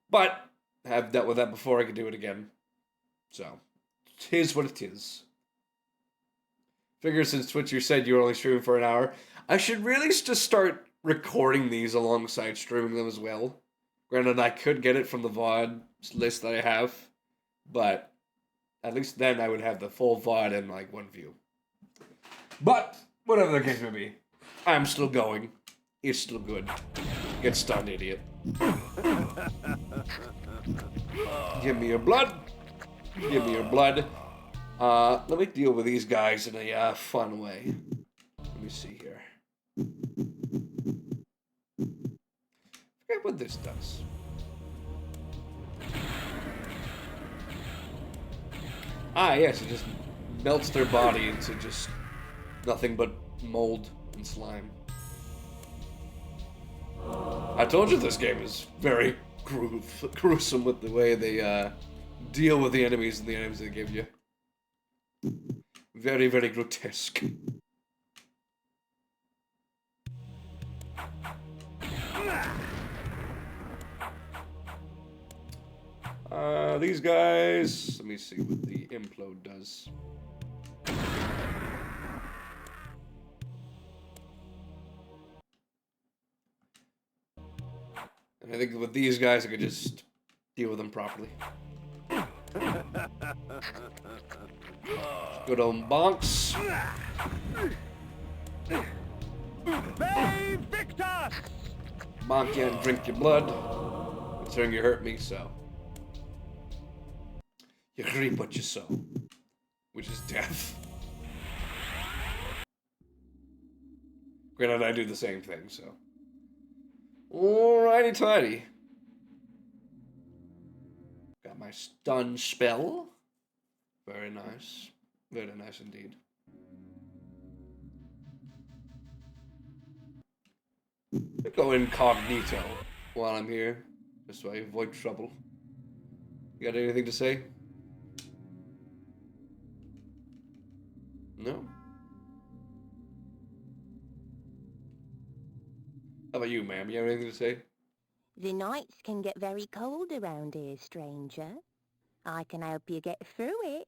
But I have dealt with that before, I could do it again. So, it is what it is. Figure since Twitch said you were only streaming for an hour, I should really just start recording these alongside streaming them as well. Granted, I could get it from the VOD list that I have, but at least then I would have the full VOD in like one view. But, whatever the case may be, I'm still going. It's still good. Get stunned, idiot. Give me your blood. Give me your blood. Let me deal with these guys in a fun way. Let me see here. Forget what this does. Yes, it just melts their body into just nothing but mold and slime. I told you this game is very gruesome with the way they deal with the enemies and the enemies they give you. Very, very grotesque. These guys, let me see what the implode does. And I think with these guys, I could just deal with them properly. Good old bonks. Save Victor! Bonk you and drink your blood. Considering you hurt me, so. You reap what you sow. Which is death. Granted, I do the same thing, so. Alrighty tidy. Got my stun spell. Very nice. Very nice indeed. I go incognito while I'm here, just so I avoid trouble. You got anything to say? No? How about you, ma'am? You have anything to say? The nights can get very cold around here, stranger. I can help you get through it.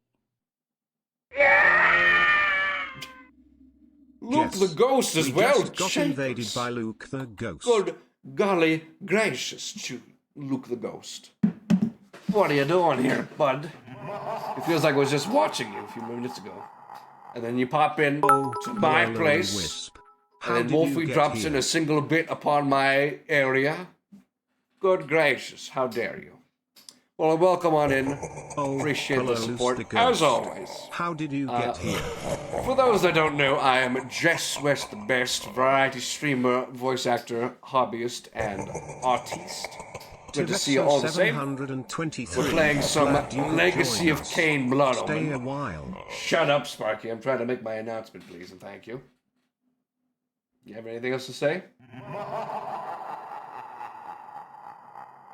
Luke Yes, the Ghost as we well. just got invaded by Luke the Ghost. Good golly gracious, Luke the Ghost. What are you doing here, bud? It feels like I was just watching you a few minutes ago. And then you pop in to my Hello, place, Wisp. and then How did you Wolfie get drops in here? a single bit upon my area. Good gracious, how dare you. Well, welcome on in. Oh, Appreciate hello, the support, the Ghost. as always. How did you get here? For those that don't know, I am Jess West, the best variety streamer, voice actor, hobbyist, and artiste. Good to see you all the same. 723. We're playing some Glad you could Legacy join of us. Cain Blood Stay a Omen. while. Shut up, Sparky. I'm trying to make my announcement, please, and thank you. You have anything else to say?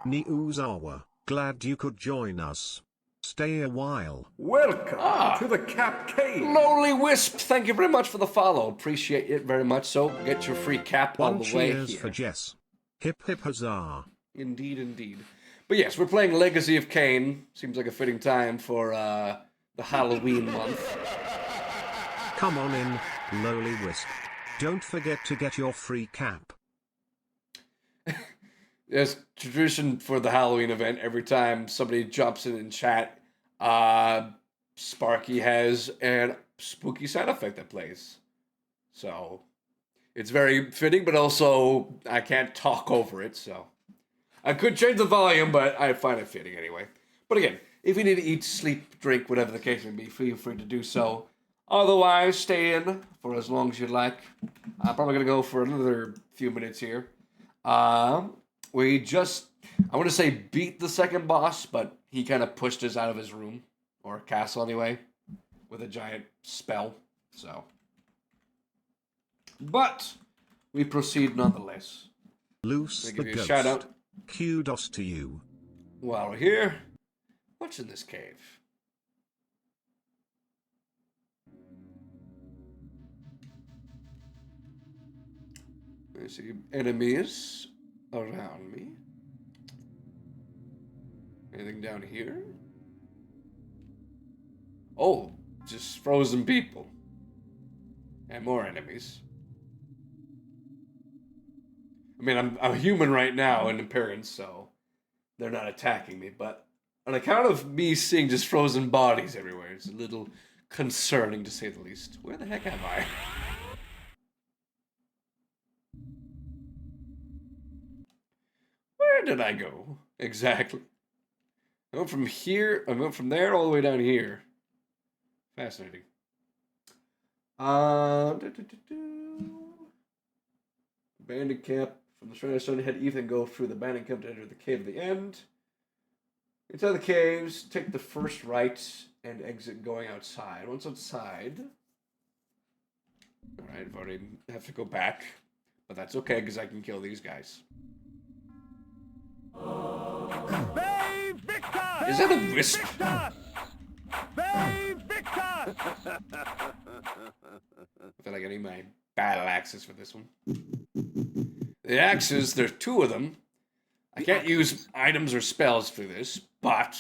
Niuzawa, glad you could join us. Stay a while. Welcome to the Cap Cave. Lonely Wisp, thank you very much for the follow. Appreciate it very much. So get your free cap all One the way cheers here. for Jess. Hip hip huzzah. Indeed, indeed. But yes, we're playing Legacy of Kain. Seems like a fitting time for the Halloween month. Come on in, lowly wisp. Don't forget to get your free cap. There's tradition for the Halloween event. Every time somebody jumps in chat, Sparky has a spooky sound effect that plays. So it's very fitting, but also I can't talk over it, so I could change the volume, but I find it fitting anyway. But again, if you need to eat, sleep, drink, whatever the case may be, feel free to do so. Otherwise, stay in for as long as you'd like. I'm probably going to go for another few minutes here. We just, I want to say beat the second boss, but he kind of pushed us out of his room, or castle anyway, with a giant spell, so. But we proceed nonetheless. Loose I'll the give you a ghost. shout out. Kudos to you. While we're here, what's in this cave? I see enemies around me. Anything down here? Oh, just frozen people. And more enemies. I mean, I'm a human right now in appearance, so they're not attacking me, but on account of me seeing just frozen bodies everywhere, it's a little concerning to say the least. Where the heck am I? Where did I go? Exactly. I went from here, I went from there all the way down here. Fascinating. Abandoned camp. From the Shrine of Stone, head east and go through the abandoned camp to enter the cave at the end. Inside the caves, take the first right and exit going outside. Once outside... Alright, I've already have to go back. But that's okay, because I can kill these guys. Babe Victor! Is that a wisp? Babe Victor! I feel like I need my battle axes for this one. The axes, there's two of them. I can't use items or spells for this, but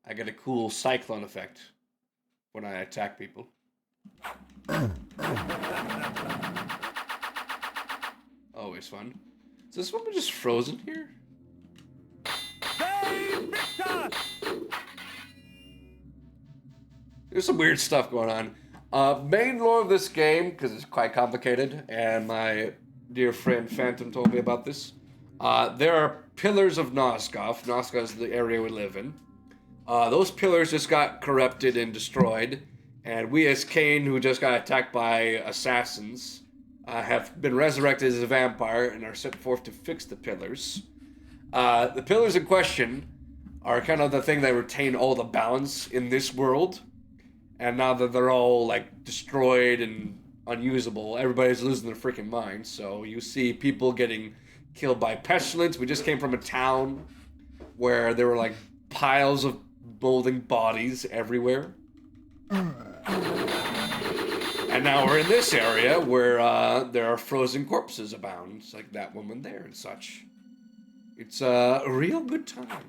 I get a cool cyclone effect when I attack people. Always fun. Is this one just frozen here? Babe Victor! There's some weird stuff going on. Main lore of this game, because it's quite complicated, and my dear friend Phantom told me about this. There are pillars of Nosgoth. Nosgoth is the area we live in. Those pillars just got corrupted and destroyed, and we as Kain, who just got attacked by assassins, have been resurrected as a vampire and are sent forth to fix the pillars. The pillars in question are kind of the thing that retain all the balance in this world. And now that they're all, like, destroyed and unusable, everybody's losing their freaking minds. So you see people getting killed by pestilence. We just came from a town where there were, like, piles of molding bodies everywhere. And now we're in this area where there are frozen corpses abound, like that woman there and such. It's a real good time.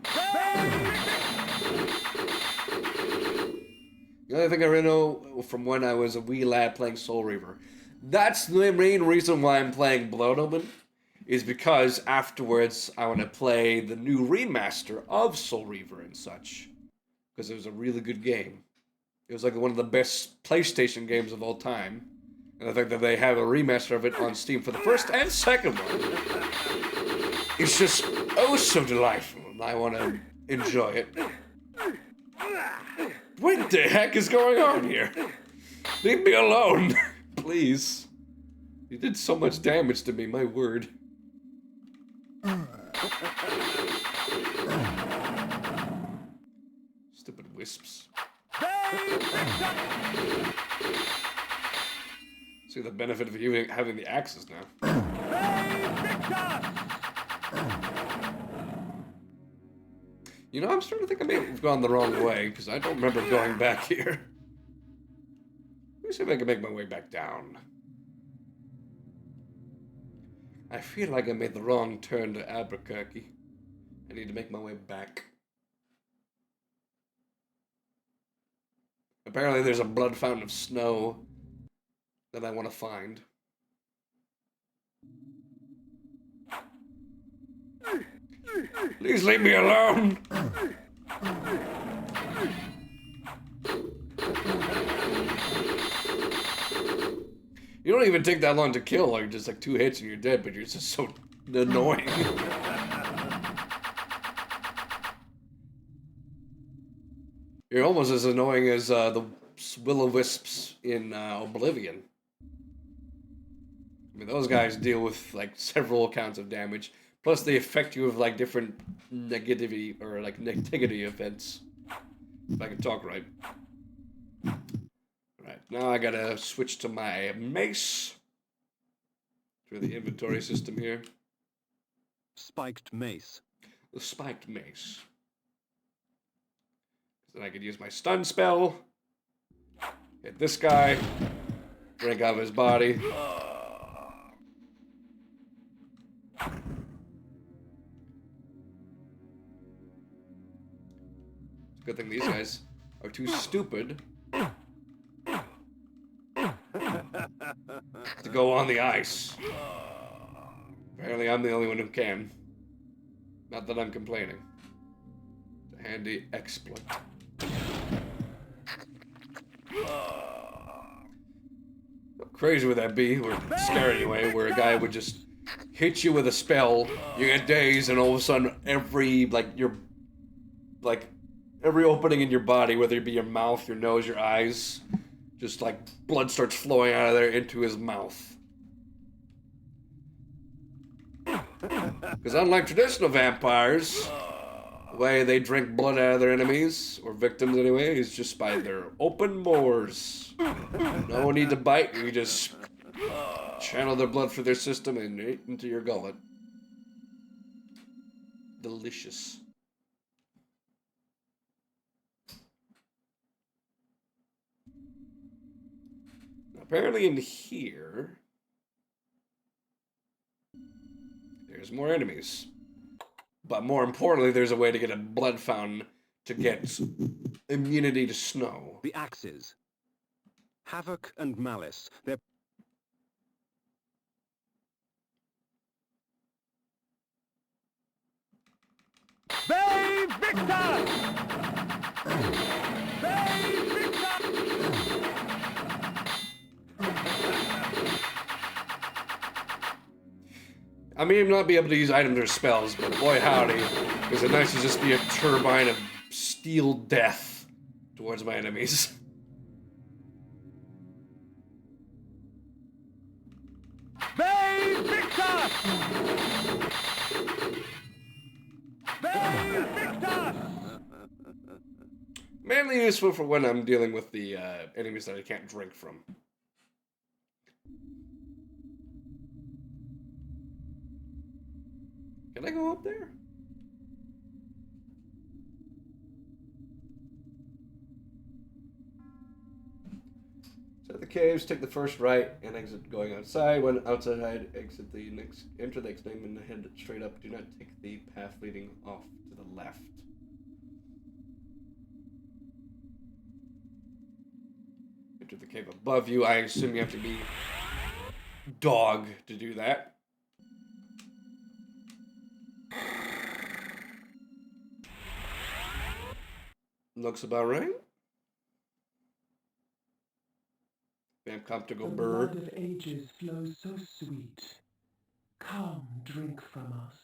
The only thing I really know from when I was a wee lad playing Soul Reaver. That's the main reason why I'm playing Blood Omen, is because afterwards I want to play the new remaster of Soul Reaver and such. Because it was a really good game. It was like one of the best PlayStation games of all time. And the fact that they have a remaster of it on Steam for the first and second one, it's just oh so delightful, and I want to enjoy it. What the heck is going on here? Leave me alone, please. You did so much damage to me, my word. Stupid wisps. See the benefit of you having the axes now. You know, I'm starting to think I may have gone the wrong way, because I don't remember going back here. Let me see if I can make my way back down. I feel like I made the wrong turn to Albuquerque. I need to make my way back. Apparently there's a blood fountain of snow that I want to find. Please leave me alone! You don't even take that long to kill, like just like 2 hits and you're dead, but you're just so annoying. You're almost as annoying as the will-o-wisps in Oblivion. I mean, those guys deal with like several counts of damage, plus they affect you with like different negativity or like negativity events. If I can talk right. Right, now I gotta switch to my mace. Through the inventory system here. Spiked mace. The spiked mace. Then I could use my stun spell. Hit this guy. Drink out of his body. It's a good thing these guys are too stupid to go on the ice. Apparently I'm the only one who can. Not that I'm complaining. It's a handy exploit. How crazy would that be, or scary anyway, where a guy would just hit you with a spell, you get dazed, and all of a sudden every opening in your body, whether it be your mouth, your nose, your eyes, just like blood starts flowing out of there into his mouth. Because unlike traditional vampires, the way they drink blood out of their enemies, or victims anyway, is just by their open pores. No need to bite, you just channel their blood through their system and into your gullet. Delicious. Apparently in here, there's more enemies. But more importantly, there's a way to get a blood fountain to get immunity to snow. The axes. Havoc and Malice. They're... Babe Victor! Babe Victor! I may not be able to use items or spells, but boy howdy, is it nice to just be a turbine of steel death towards my enemies. Babe Victor! Babe Victor! Mainly useful for when I'm dealing with the enemies that I can't drink from. Can I go up there? So the caves, take the first right and exit going outside. When outside, exit the next, enter the next name and head straight up. Do not take the path leading off to the left. Enter the cave above you. I assume you have to be dog to do that. Looks about right. Vamp comfortable The bird. blood of ages flows so sweet. Come, drink from us.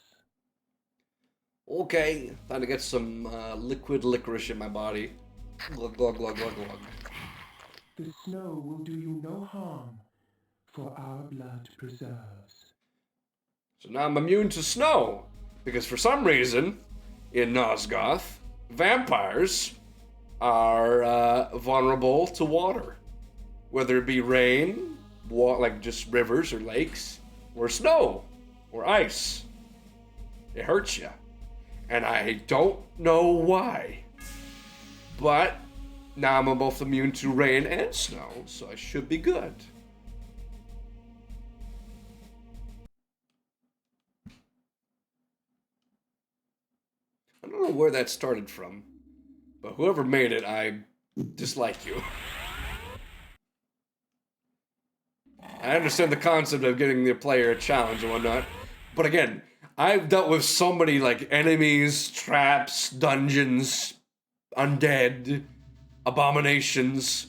Okay, time to get some liquid licorice in my body. Glug, glug, glug, glug, glug. The snow will do you no harm, for our blood preserves. So now I'm immune to snow, because for some reason, in Nosgoth, vampires are vulnerable to water. Whether it be rain, like just rivers or lakes, or snow, or ice. It hurts you. And I don't know why. But now I'm both immune to rain and snow, so I should be good. I don't know where that started from, but whoever made it, I dislike you. I understand the concept of getting the player a challenge and whatnot, but again, I've dealt with so many, like, enemies, traps, dungeons, undead, abominations.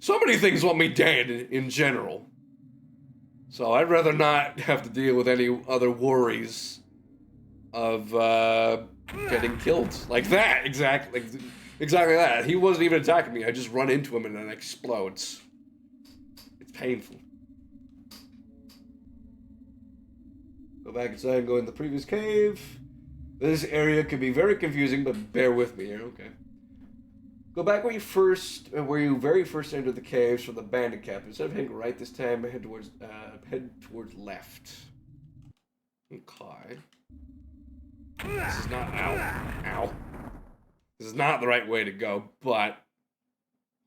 So many things want me dead in general. So I'd rather not have to deal with any other worries of getting killed. Like that, exactly that. He wasn't even attacking me. I just run into him and it explodes. It's painful. Go back inside and go in the previous cave. This area can be very confusing, but bear with me here, okay? Go back where you very first entered the caves from the bandit camp. Instead of heading right this time, head towards left. Okay. This is not ow. This is not the right way to go, but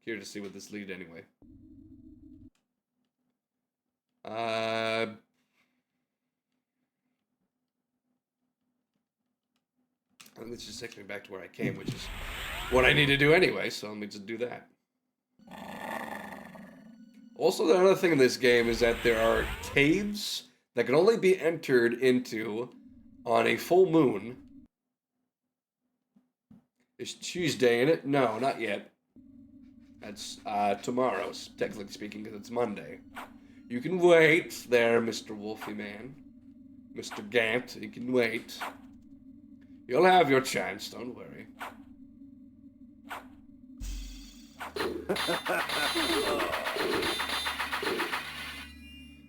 here to see what this leads anyway. And this just takes me back to where I came, which is what I need to do anyway, so let me just do that. Also, the other thing in this game is that there are caves that can only be entered into on a full moon. Is Tuesday in it? No, not yet. That's tomorrow, technically speaking, because it's Monday. You can wait there, Mr. Wolfie Man. Mr. Gant, you can wait. You'll have your chance, don't worry.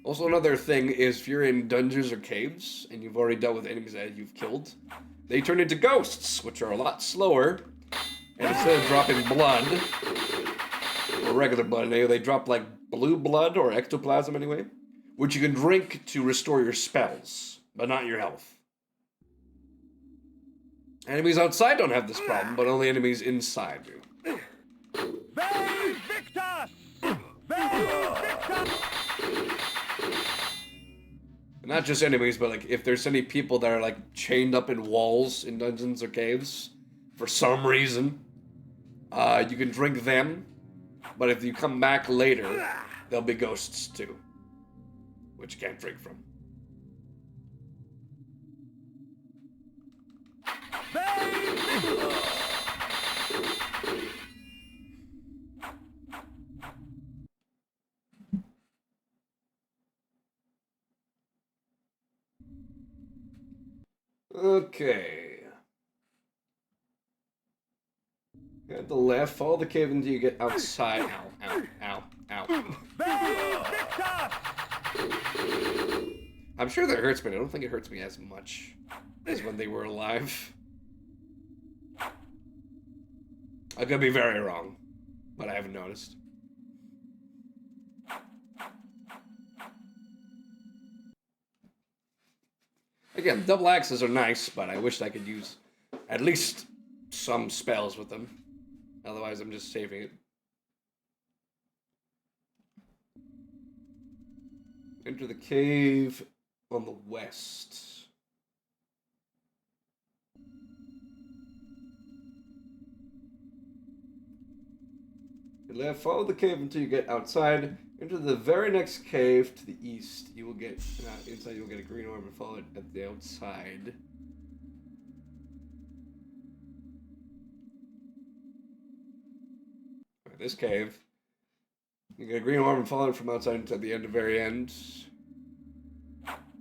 Also, another thing is if you're in dungeons or caves and you've already dealt with enemies that you've killed, they turn into ghosts, which are a lot slower. And instead of dropping blood, or regular blood, they drop like blue blood or ectoplasm anyway, which you can drink to restore your spells, but not your health. Enemies outside don't have this problem, but only enemies inside do. They Victus! They Victus! Not just enemies, but like if there's any people that are like chained up in walls in dungeons or caves for some reason, you can drink them, but if you come back later, there'll be ghosts too, which you can't drink from. Okay. At the left, follow the cave until you get outside. Ow, ow, ow, ow. I'm sure that hurts me. I don't think it hurts me as much as when they were alive. I could be very wrong, but I haven't noticed. Again, double axes are nice, but I wish I could use at least some spells with them. Otherwise, I'm just saving it. Enter the cave on the west. Left, follow the cave until you get outside. Enter the very next cave to the east. You will get inside. You will get a green orb and follow it at the outside. Right, this cave. You get a green orb and follow it from outside until the end, the very end.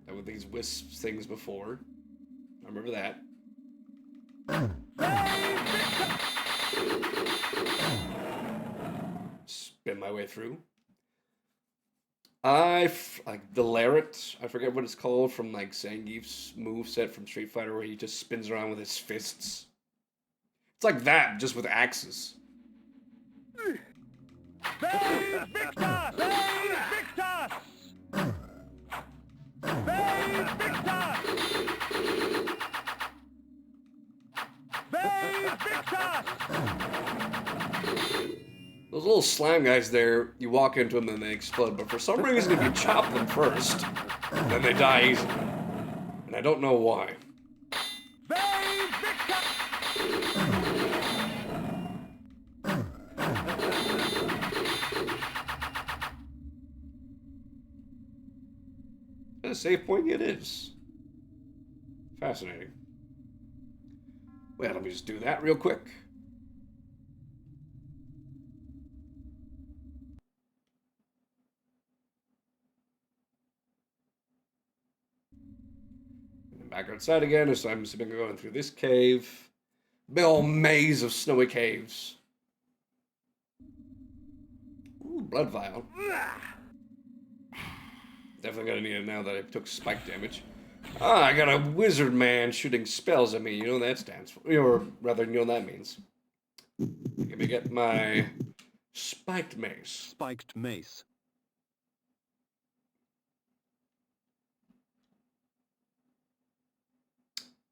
That with these wisp things before. I remember that. Spin my way through. Like the Lariat, I forget what it's called, from like Zangief's moveset from Street Fighter where he just spins around with his fists. It's like that, just with axes. little slime guys there, you walk into them and they explode. But for some reason, if you chop them first, then they die easily. And I don't know why. A save point it is. Fascinating. Well, let me just do that real quick. And back outside again, so I'm assuming going through this cave. Big old maze of snowy caves. Ooh, blood vial. Definitely gonna need it now that I took spike damage. Ah, I got a wizard man shooting spells at me. You know what that stands for. Or rather, you know what that means. Let me get my spiked mace. Spiked mace.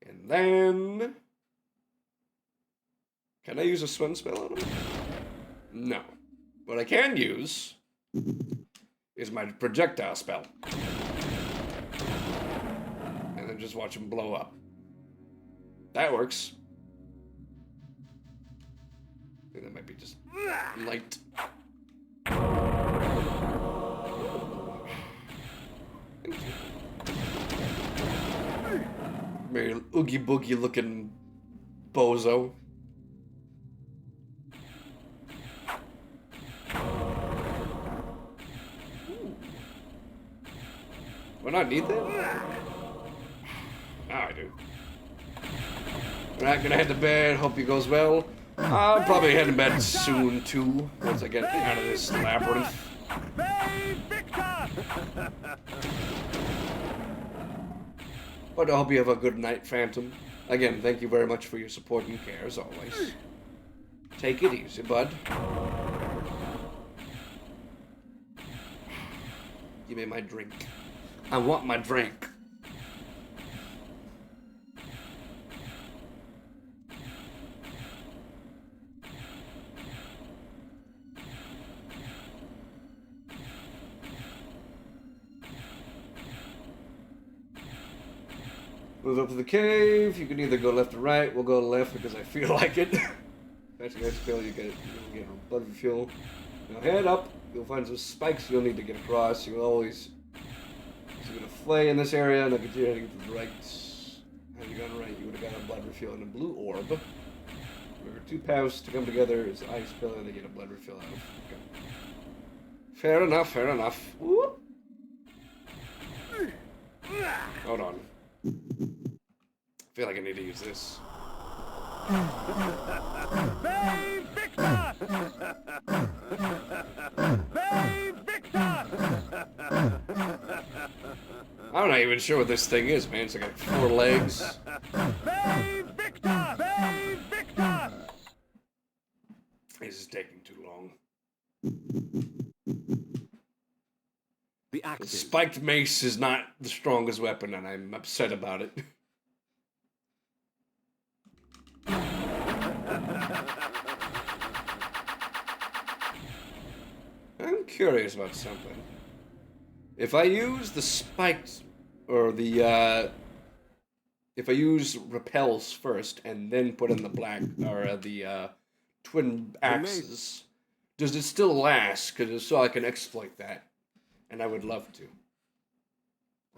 And then... Can I use a swim spell on him? No. What I can use is my projectile spell. And then just watch him blow up. That works. I think that might be just light. Very oogie boogie looking bozo. Do I not need that? Now I do. Alright, gonna head to bed. Hope it goes well. I'll probably head to bed soon too, once I get out of this labyrinth. But I hope you have a good night, Phantom. Again, thank you very much for your support and care, as always. Take it easy, bud. Give me my drink. I want my drink. Move up to the cave. You can either go left or right. We'll go left because I feel like it. Actually, I feel you get a blood refuel. Now head up. You'll find some spikes you'll need to get across. You'll always see a flay in this area, and I'll continue heading to the right. Had you gone right, you would have got a blood refuel and a blue orb. Remember, two paths to come together is ice pillar they get a blood refill out of. Okay. Fair enough, fair enough. Whoop. Hold on. I feel like I need to use this. I'm not even sure what this thing is, man. It's like 4 legs. This is taking too long. The axe. The spiked mace is not the strongest weapon, and I'm upset about it. I'm curious about something. If I use the spiked, or the, if I use repels first and then put in the black, or the twin axes, does it still last? Because so I can exploit that. And I would love to.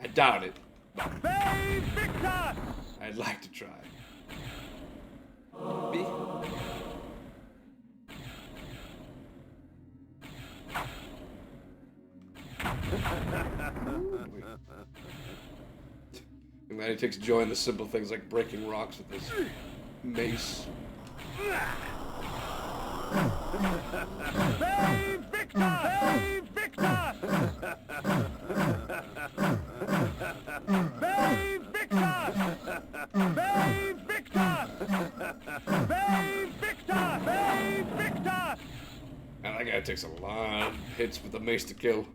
I doubt it. I'd like to try. Me? I'm glad he takes joy in the simple things like breaking rocks with this mace. And that guy takes a lot of hits with the mace to kill.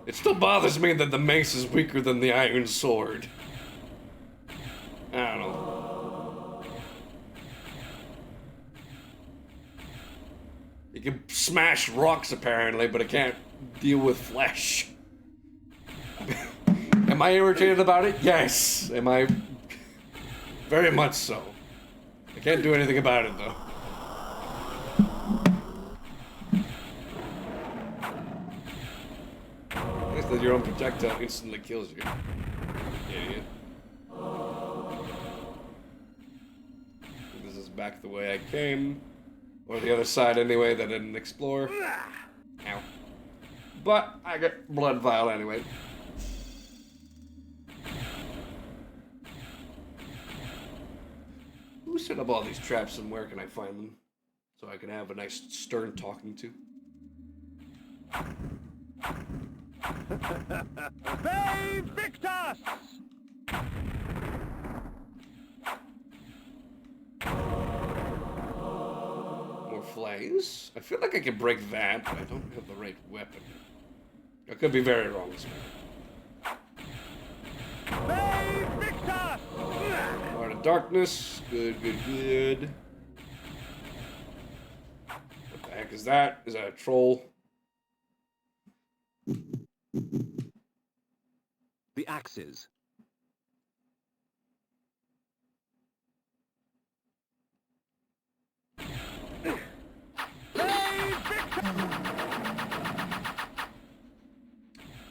It still bothers me that the mace is weaker than the iron sword. I don't know. You can smash rocks apparently, but it can't deal with flesh. Am I irritated about it? Yes. Am I? Very much so. I can't do anything about it though. I guess that your own projectile instantly kills you. Idiot. This is back the way I came. Or the other side anyway that I didn't explore. Ow. But I get blood vial anyway. Who set up all these traps and where can I find them? So I can have a nice stern talking to. They Victus! More flames? I feel like I can break that, but I don't have the right weapon. I could be very wrong as well. They Victus! Heart of Darkness. Good, good, good. What the heck is that? Is that a troll? The axes.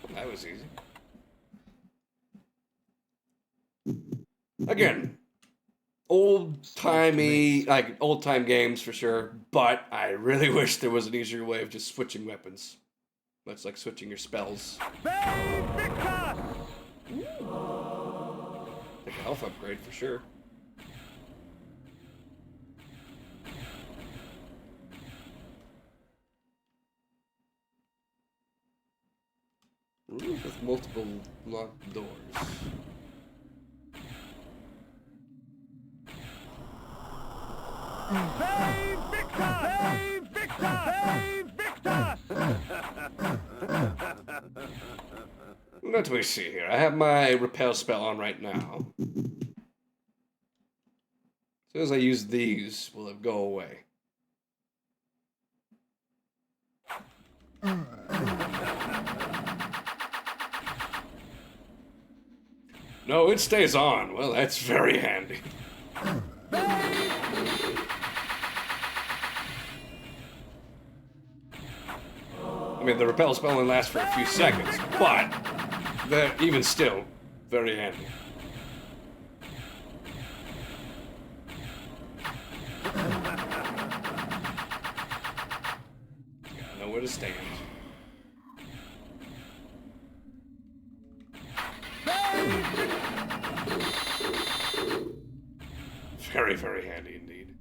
Well, that was easy. Again, old-timey, like old-time games for sure, but I really wish there was an easier way of just switching weapons. Much like switching your spells. They Victus! Like a health upgrade for sure. Rooms with multiple locked doors. They Victus! They Victus! They Victus! Let me see here. I have my repel spell on right now. As soon as I use these, will it go away? No, it stays on. Well, that's very handy. I mean, the repel spell only lasts for a few seconds, but even still, very handy. Gotta know where to stand. Very, very handy indeed.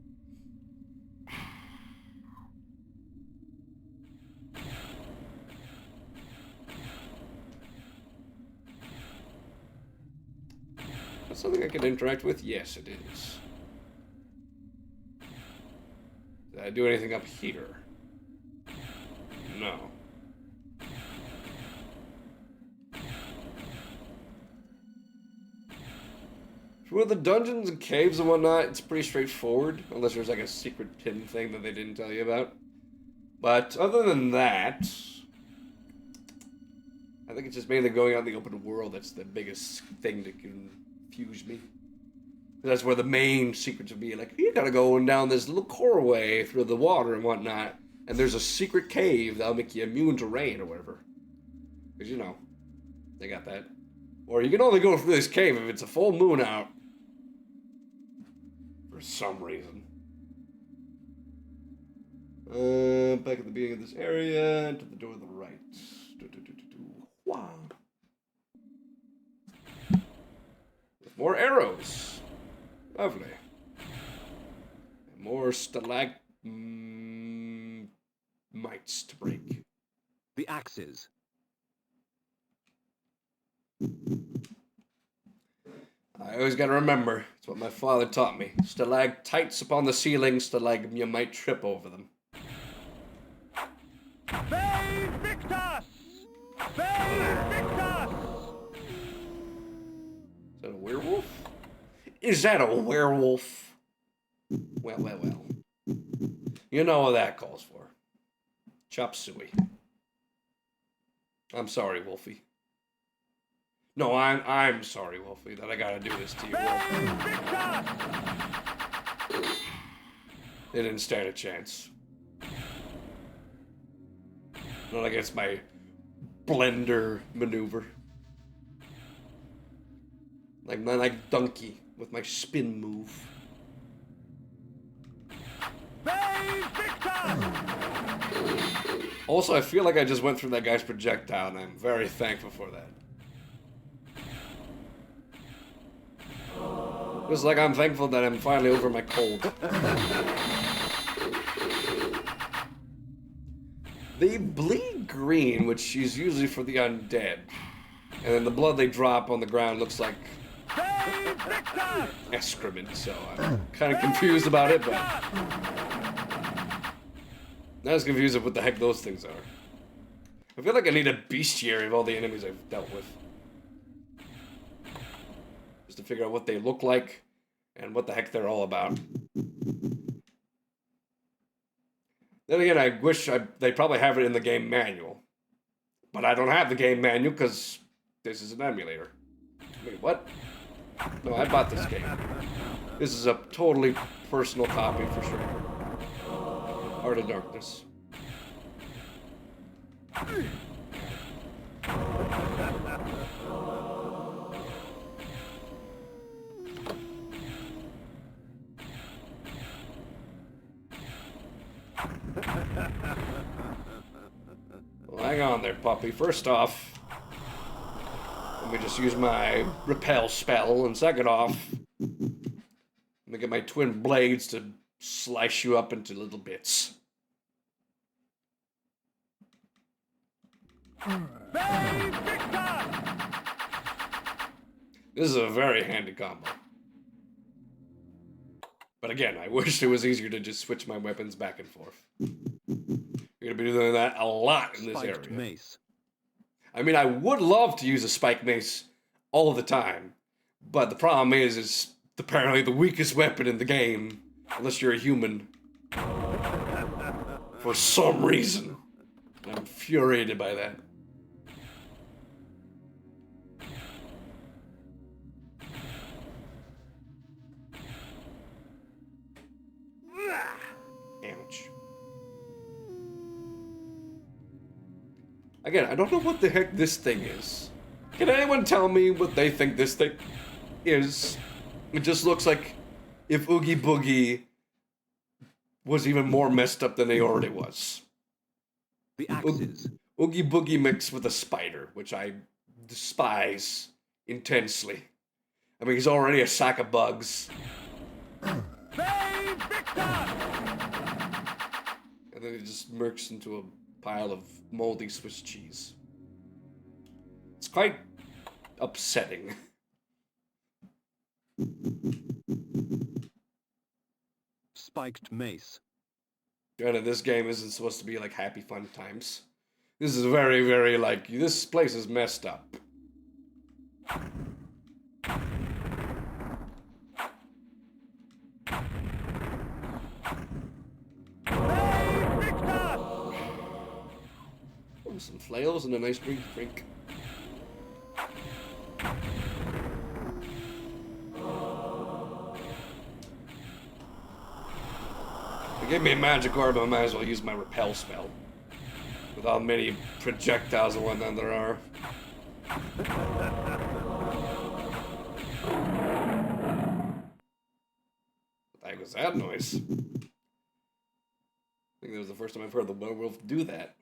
That's something I can interact with? Yes, it is. Did I do anything up here? No. For the dungeons and caves and whatnot, it's pretty straightforward, unless there's like a secret pin thing that they didn't tell you about. But other than that, I think it's just mainly going out in the open world that's the biggest thing that can confuse me. That's where the main secrets would be. Like, you gotta go down this little coreway through the water and whatnot, and there's a secret cave that'll make you immune to rain or whatever. Because, you know, they got that. Or you can only go through this cave if it's a full moon out. For some reason. Back at the beginning of this area, to the door to the right. Wow. With more arrows. Lovely. And more stalagmites to break. The axes. I always gotta remember, it's what my father taught me. Stalactites upon the ceiling, you might trip over them. They Victus! They Victus! Is that a werewolf? Is that a werewolf? Well, well, well. You know what that calls for. Chop suey. I'm sorry, Wolfie. No, I'm sorry, Wolfie, that I gotta do this to you, Wolf. They didn't stand a chance. Not against my blender maneuver. Like Donkey with my spin move. Also, I feel like I just went through that guy's projectile, and I'm very thankful for that. Just like I'm thankful that I'm finally over my cold. They bleed green, which is usually for the undead. And then the blood they drop on the ground looks like excrement, so I'm kind of confused about it, but not as confused with what the heck those things are. I feel like I need a bestiary of all the enemies I've dealt with. Just to figure out what they look like and what the heck they're all about. Then again, I wish they probably have it in the game manual. But I don't have the game manual because this is an emulator. Wait, what? No, I bought this game. This is a totally personal copy for sure. Heart of Darkness. Well, hang on there, puppy. First off, let me just use my repel spell, and second off, let me get my twin blades to slice you up into little bits. This is a very handy combo. But again, I wish it was easier to just switch my weapons back and forth. You're gonna be doing that a lot in this Spiked area. mace. I mean, I would love to use a spike mace all the time, but the problem is it's apparently the weakest weapon in the game, unless you're a human. For some reason. I'm infuriated by that. Ouch. Again, I don't know what the heck this thing is. Can anyone tell me what they think this thing is? It just looks like if Oogie Boogie was even more messed up than he already was. The axes. Oogie Boogie mixed with a spider, which I despise intensely. I mean, he's already a sack of bugs. And then he just mercs into a pile of moldy Swiss cheese. It's quite upsetting. Spiked mace. Granted, this game isn't supposed to be like happy fun times. This is very, very like, this place is messed up. Oh, some flails and a nice drink. They gave me a magic orb, I might as well use my repel spell. With how many projectiles and whatnot there are. What the heck was that noise? I think that was the first time I've heard the werewolf do that.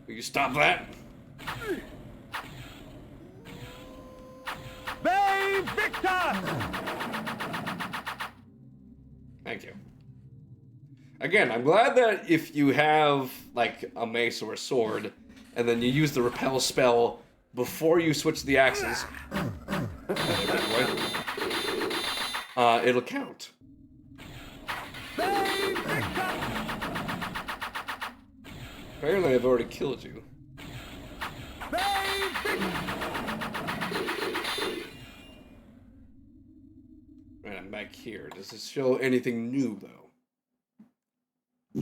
Will you stop that? Thank you. Again, I'm glad that if you have, like, a mace or a sword, and then you use the repel spell before you switch the axes, it'll count. Apparently, I've already killed you. Right, I'm back here. Does this show anything new, though? I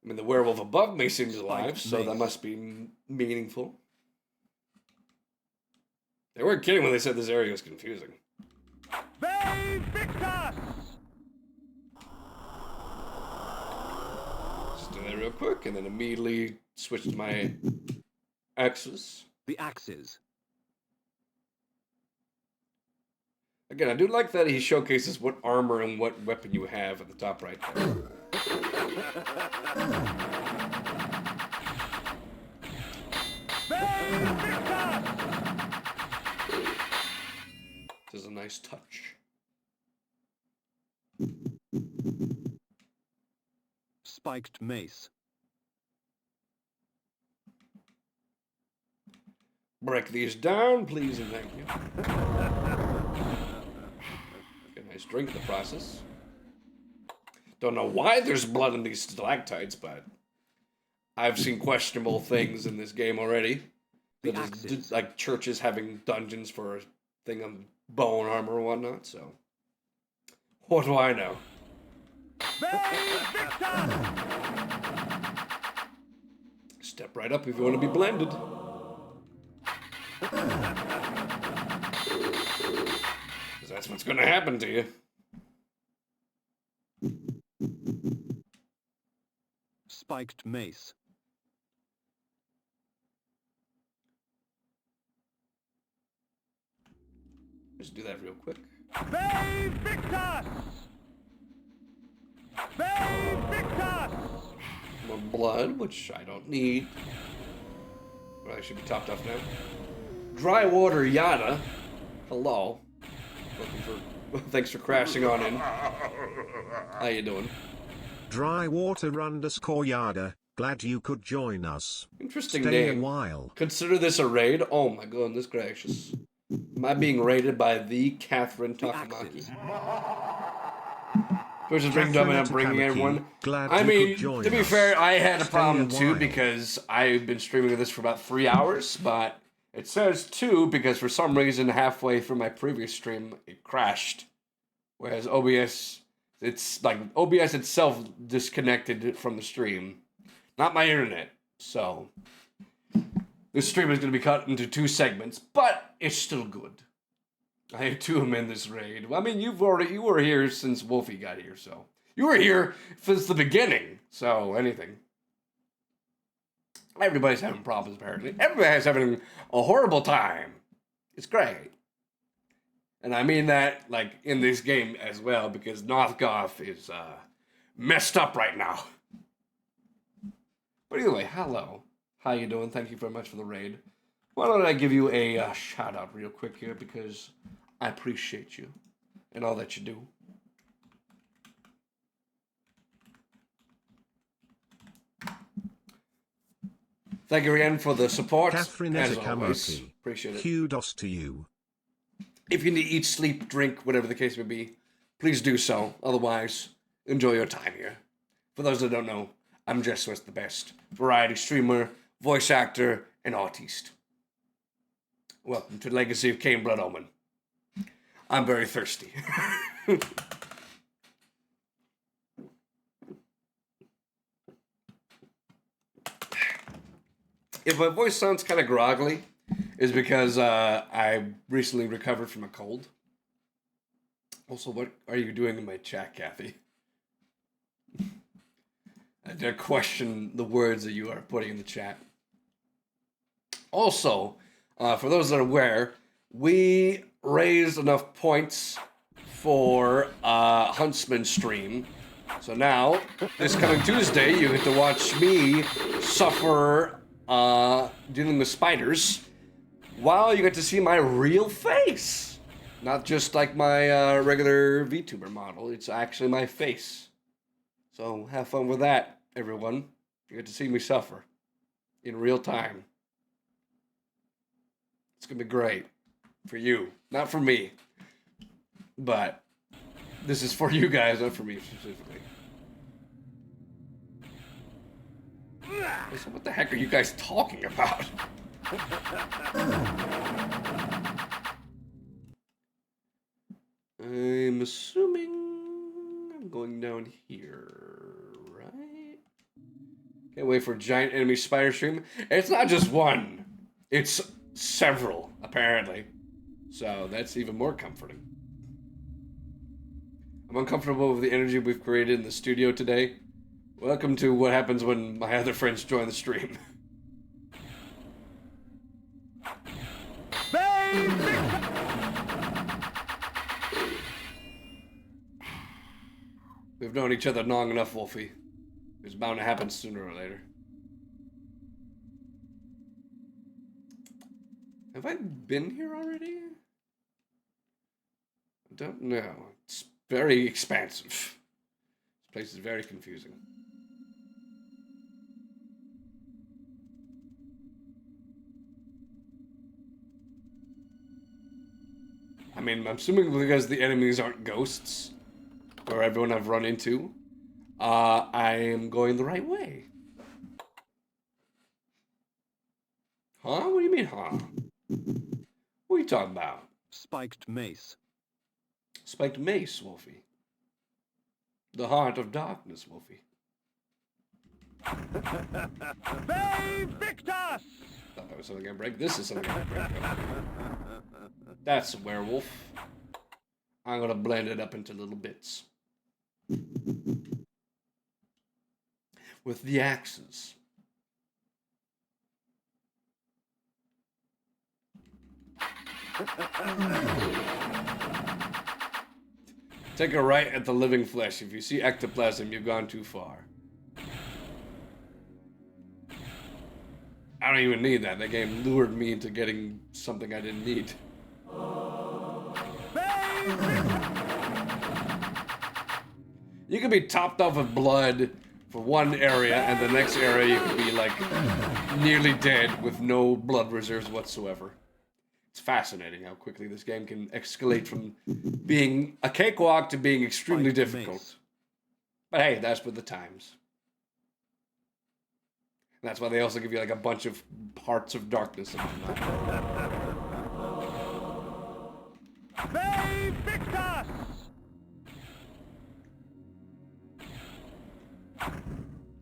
mean, the werewolf above me seems alive, so that must be meaningful. They weren't kidding when they said this area was confusing. Just do that real quick, and then immediately switch to my axes. The axes. Again, I do like that he showcases what armor and what weapon you have at the top right there. This is a nice touch. Spiked mace. Break these down, please and thank you. Get a nice drink in the process. Don't know why there's blood in these stalactites, but I've seen questionable things in this game already. Like churches having dungeons for a thing of bone armor or whatnot, so. What do I know? Step right up if you want to be blended. Because that's what's going to happen to you. Spiked mace. Just do that real quick. More blood, which I don't need. Well, I should be topped off now. Dry water yada. Hello. Thanks for crashing on in. How you doing? Dry water underscore yada. Glad you could join us. Interesting Stay name. a while. Consider this a raid. Oh my goodness gracious. Am I being raided by the Catherine Takamaki? Which is bringing everyone. I mean, to be fair, I had a problem too because I've been streaming this for about 3 hours, but it says 2 because for some reason halfway through my previous stream it crashed. Whereas OBS, it's like OBS itself disconnected from the stream, not my internet. So this stream is going to be cut into 2 segments, but it's still good. I had 2 of them in this raid. I mean, you were here since Wolfie got here, so you were here since the beginning. So anything. Everybody's having problems apparently. Everybody's having a horrible time. It's great, and I mean that like in this game as well because Northgoth is messed up right now. But anyway, hello. How you doing? Thank you very much for the raid. Why don't I give you a shout out real quick here because I appreciate you and all that you do. Thank you again for the support. Catherine as always. Ezekamoki. Appreciate it. Kudos to you. If you need to eat, sleep, drink, whatever the case may be, please do so. Otherwise, enjoy your time here. For those that don't know, I'm Jess West, the best variety streamer, voice actor, and artiste. Welcome to Legacy of Cain Blood Omen. I'm very thirsty. If my voice sounds kind of groggly, it's because I recently recovered from a cold. Also, what are you doing in my chat, Kathy? I dare question the words that you are putting in the chat. Also, for those that are aware, we raised enough points for Huntsman stream. So now, this coming Tuesday, you get to watch me suffer dealing with spiders while you get to see my real face. Not just like my regular VTuber model, it's actually my face. So have fun with that, everyone. You get to see me suffer in real time. It's gonna be great for you, not for me. But this is for you guys, not for me specifically. So what the heck are you guys talking about? I'm assuming I'm going down here, right? Can't wait for a giant enemy spider stream. It's not just one. It's several, apparently. So that's even more comforting. I'm uncomfortable with the energy we've created in the studio today. Welcome to what happens when my other friends join the stream. We've known each other long enough, Wolfie. It's bound to happen sooner or later. Have I been here already? I don't know. It's very expansive. This place is very confusing. I mean, I'm assuming because the enemies aren't ghosts, or everyone I've run into, I am going the right way. Huh? What do you mean, huh? What are you talking about? Spiked mace. Spiked mace, Wolfie. The heart of darkness, Wolfie. Victus! Thought that was something I break. This is something I break. That's a werewolf. I'm gonna blend it up into little bits. With the axes. Take a right at the living flesh. If you see ectoplasm, you've gone too far. I don't even need that. That game lured me into getting something I didn't need. You could be topped off with blood for one area, and the next area you could be like nearly dead with no blood reserves whatsoever. It's fascinating how quickly this game can escalate from being a cakewalk to being extremely difficult. But hey, that's with the times. And that's why they also give you like a bunch of hearts of darkness and whatnot. Victus!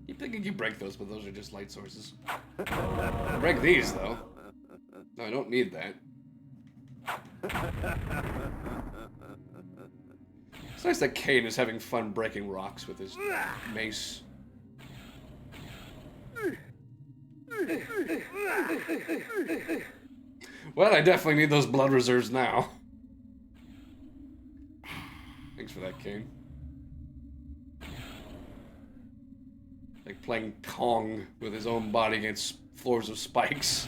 Keep thinking you break those, but those are just light sources. I break these, though. No, I don't need that. It's nice that Kane is having fun breaking rocks with his mace. Well, I definitely need those blood reserves now. Thanks for that, Kane. Like playing Kong with his own body against floors of spikes.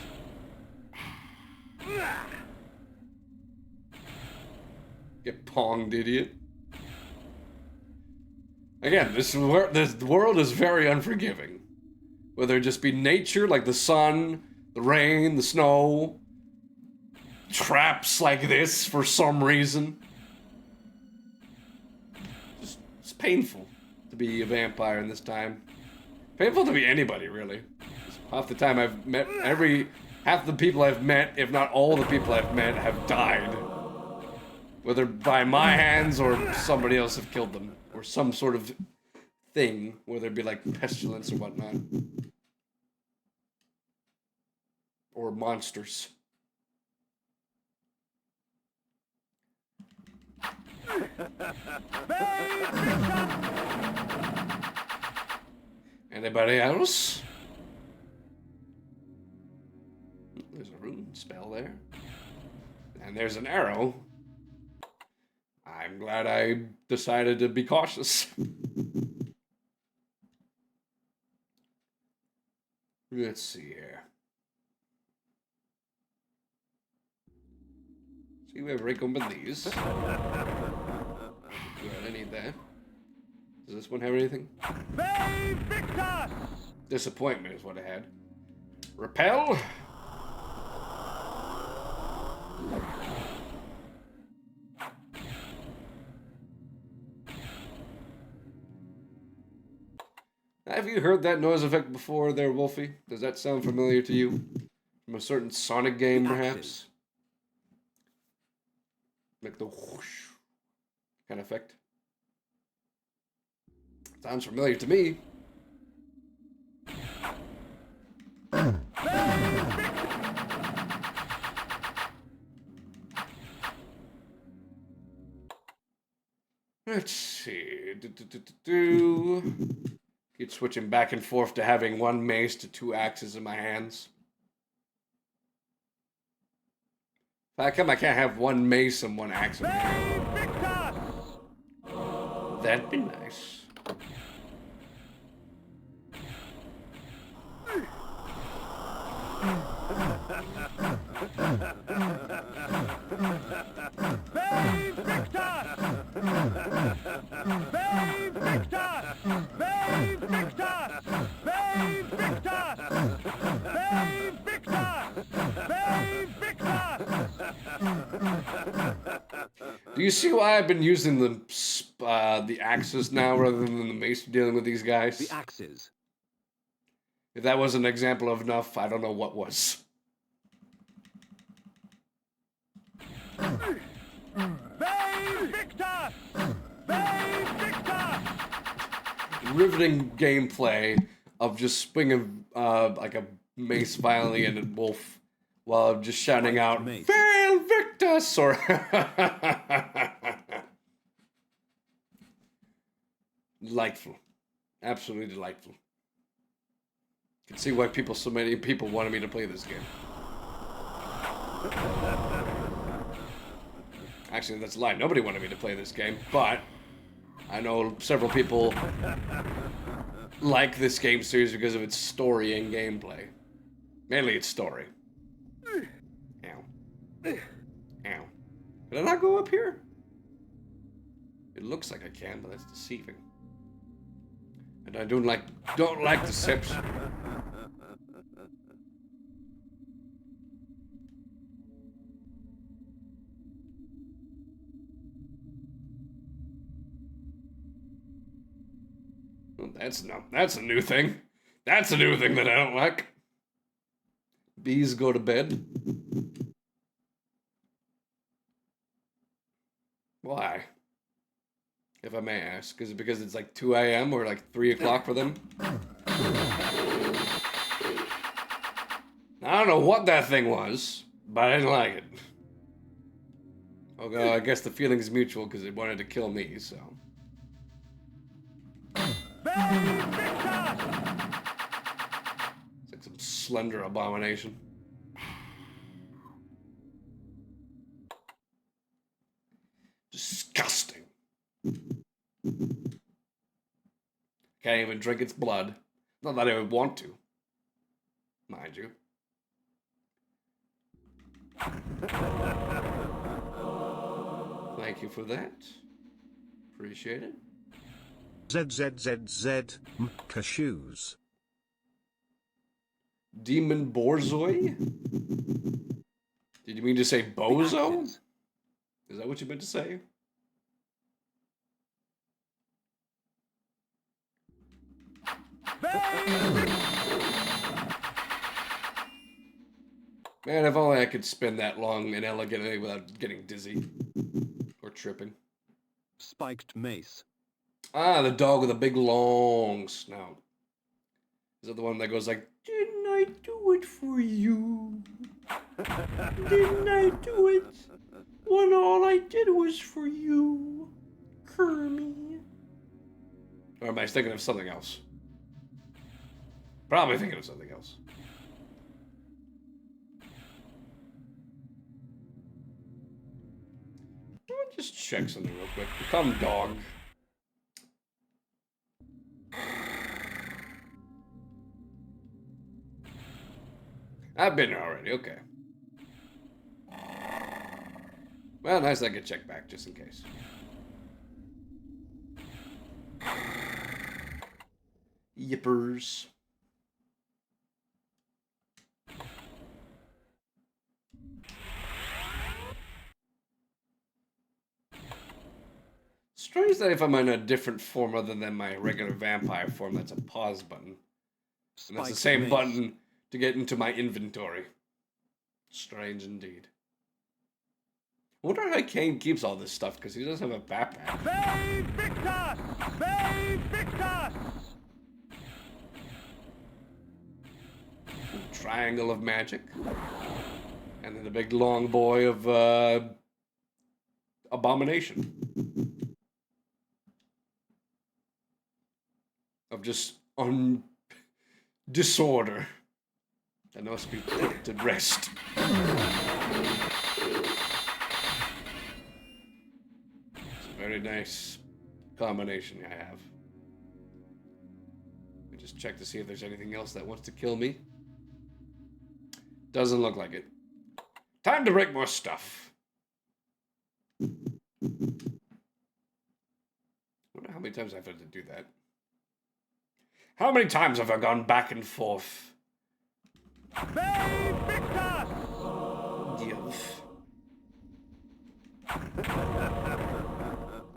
Get ponged, idiot. Again, this world is very unforgiving. Whether it just be nature, like the sun, the rain, the snow, traps like this for some reason. It's painful to be a vampire in this time. Painful to be anybody, really. Half the time I've met, half the people I've met, if not all the people I've met, have died. Whether by my hands or somebody else have killed them. Or some sort of thing, whether it be like pestilence or whatnot. Or monsters. Anybody else? There's a rune spell there. And there's an arrow. I'm glad I decided to be cautious. Let's see here. See, we have break open these. Good, I need that. Does this one have anything? Disappointment is what I had. Repel. Have you heard that noise effect before there, Wolfie? Does that sound familiar to you? From a certain Sonic game, The perhaps? axes. Like the whoosh kind of effect. Sounds familiar to me. Let's see. Keep switching back and forth to having one mace to 2 axes in my hands. How come I can't have 1 mace and 1 axe in my hand? That'd be nice. Do you see why I've been using the axes now rather than the mace dealing with these guys? The axes. If that wasn't an example of enough, I don't know what was. Riveting gameplay of just swinging like a mace violently at a wolf while just shouting out, "Fail Victus!" or delightful. Absolutely delightful. You can see why so many people wanted me to play this game. Actually, that's a lie. Nobody wanted me to play this game, but I know several people like this game series because of its story and gameplay. Mainly its story. Ow. Ow. Did I not go up here? It looks like I can, but that's deceiving. And I don't like deception. Well, that's a new thing. That's a new thing that I don't like. Bees go to bed. Why? If I may ask. Is it because it's like 2 a.m. or like 3 o'clock for them? I don't know what that thing was, but I didn't like it. Okay, I guess the feeling is mutual because it wanted to kill me, so. It's like some slender abomination. Disgusting. Can't even drink its blood. Not that I would want to. Mind you. Thank you for that. Appreciate it. ZZZZ, cashews. Demon Borzoi? Did you mean to say bozo? Is that what you meant to say? Man, if only I could spin that long and elegantly without getting dizzy. Or tripping. Spiked mace. Ah, the dog with a big long snout. Is that the one that goes like, "Didn't I do it for you? Didn't I do it when all I did was for you, Kermie?" Or am I thinking of something else? Probably thinking of something else. Let me just check something real quick. Become dog. I've been here already, okay. Well, nice I could check back just in case. Yippers. Strange confused that if I'm in a different form other than my regular vampire form, that's a pause button. And that's the Spike's same mace. button to get into my inventory. Strange indeed. I wonder how Kane keeps all this stuff, because he doesn't have a backpack. They Victus! They Victus! Triangle of magic. And then the big long boy of abomination. Of just disorder. That must be put to rest. It's a very nice combination I have. Let me just check to see if there's anything else that wants to kill me. Doesn't look like it. Time to break more stuff. Wonder how many times I've had to do that. How many times have I gone back and forth? They Victus! Give.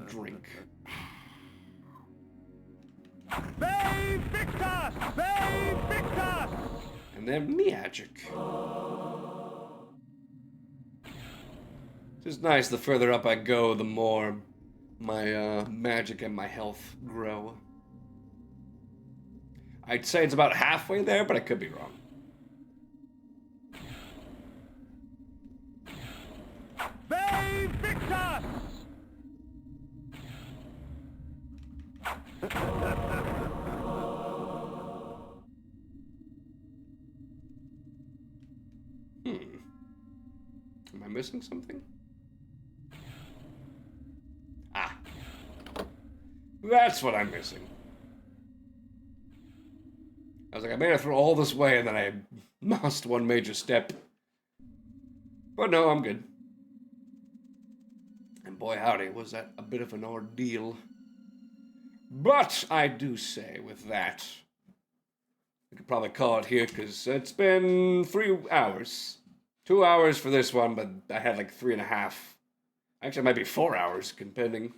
Drink. They Victus! They Victus! And then magic. It's nice, the further up I go, the more my magic and my health grow. I'd say it's about halfway there, but I could be wrong. They Victus! Am I missing something? Ah. That's what I'm missing. I was like, I made it through all this way and then I lost one major step. But no, I'm good. And boy howdy, was that a bit of an ordeal. But I do say with that, we could probably call it here because it's been 3 hours. 2 hours for this one, but I had like 3.5. Actually, it might be 4 hours, depending.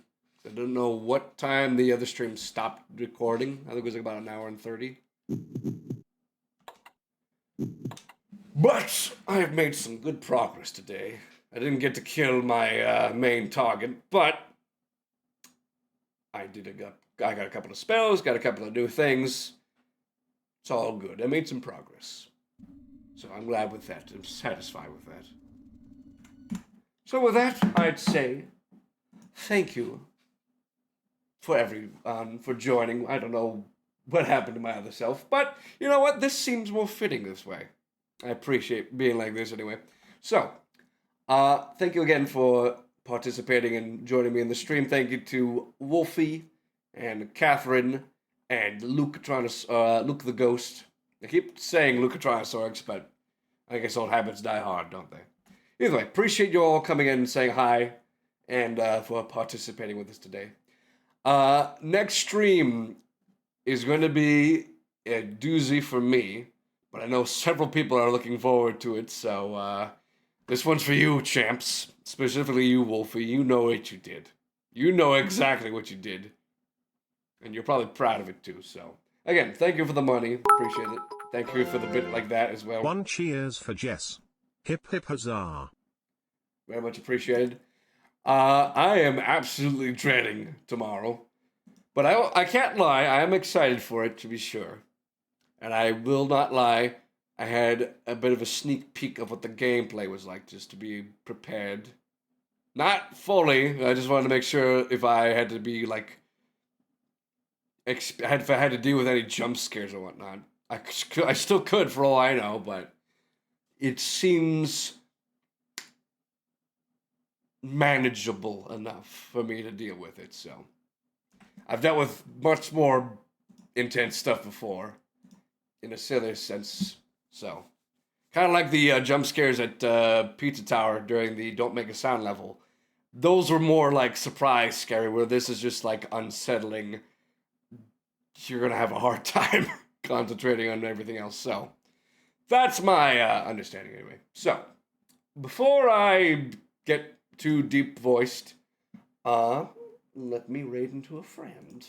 I don't know what time the other stream stopped recording. I think it was like about 1:30. But I have made some good progress today. I didn't get to kill my main target, but I got a couple of spells, got a couple of new things. It's all good. I made some progress. So I'm glad with that. I'm satisfied with that. So with that, I'd say thank you for everyone for joining. I don't know what happened to my other self, but you know what? This seems more fitting this way. I appreciate being like this anyway. So, thank you again for participating and joining me in the stream. Thank you to Wolfie and Catherine and Luke the Ghost. I keep saying Lucatronosaurus, but I guess old habits die hard, don't they? Either way, appreciate you all coming in and saying hi and for participating with us today. Next stream is going to be a doozy for me, but I know several people are looking forward to it, so this one's for you, champs. Specifically you, Wolfie. You know what you did. You know exactly what you did. And you're probably proud of it too, so. Again, thank you for the money. Appreciate it. Thank you for the bit like that as well. 1 cheers for Jess. Hip hip huzzah. Very much appreciated. I am absolutely dreading tomorrow. But I can't lie, I am excited for it, to be sure. And I will not lie, I had a bit of a sneak peek of what the gameplay was like, just to be prepared. Not fully, I just wanted to make sure if I had to be, like, if I had to deal with any jump scares or whatnot. I still could, for all I know, but it seems manageable enough for me to deal with it, so. I've dealt with much more intense stuff before, in a silly sense, so. Kind of like the jump scares at Pizza Tower during the Don't Make a Sound level. Those were more like surprise scary, where this is just like unsettling. You're gonna have a hard time concentrating on everything else, so. That's my understanding anyway. So, before I get too deep voiced, let me raid into a friend.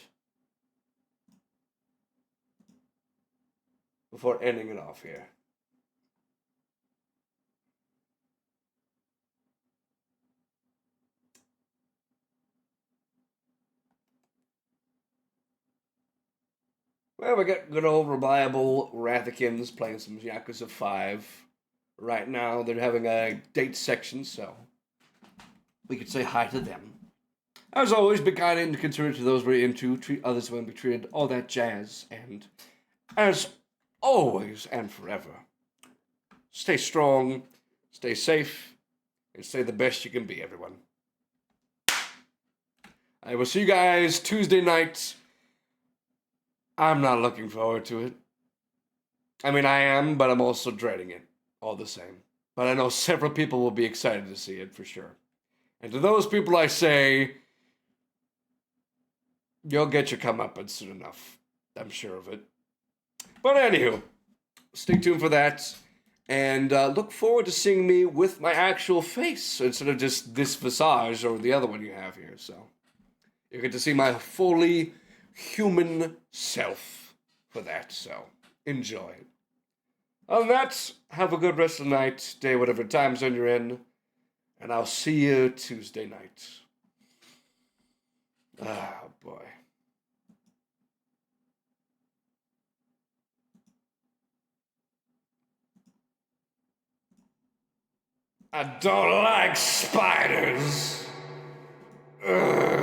Before ending it off here. Well, we got good old reliable Rathikins playing some Yakuza 5. Right now, they're having a date section, so we could say hi to them. As always, be kind and considerate to those we're into. Treat others when be treated. All that jazz. And as always and forever, stay strong, stay safe, and stay the best you can be, everyone. I will see you guys Tuesday night. I'm not looking forward to it. I mean, I am, but I'm also dreading it, all the same. But I know several people will be excited to see it, for sure. And to those people I say, you'll get your comeuppance soon enough. I'm sure of it. But anywho, stay tuned for that. And look forward to seeing me with my actual face instead of just this visage or the other one you have here. So you get to see my fully human self for that. So enjoy. Other than that, have a good rest of the night, day, whatever time zone you're in. And I'll see you Tuesday night. Ah, boy. I don't like spiders. Ugh.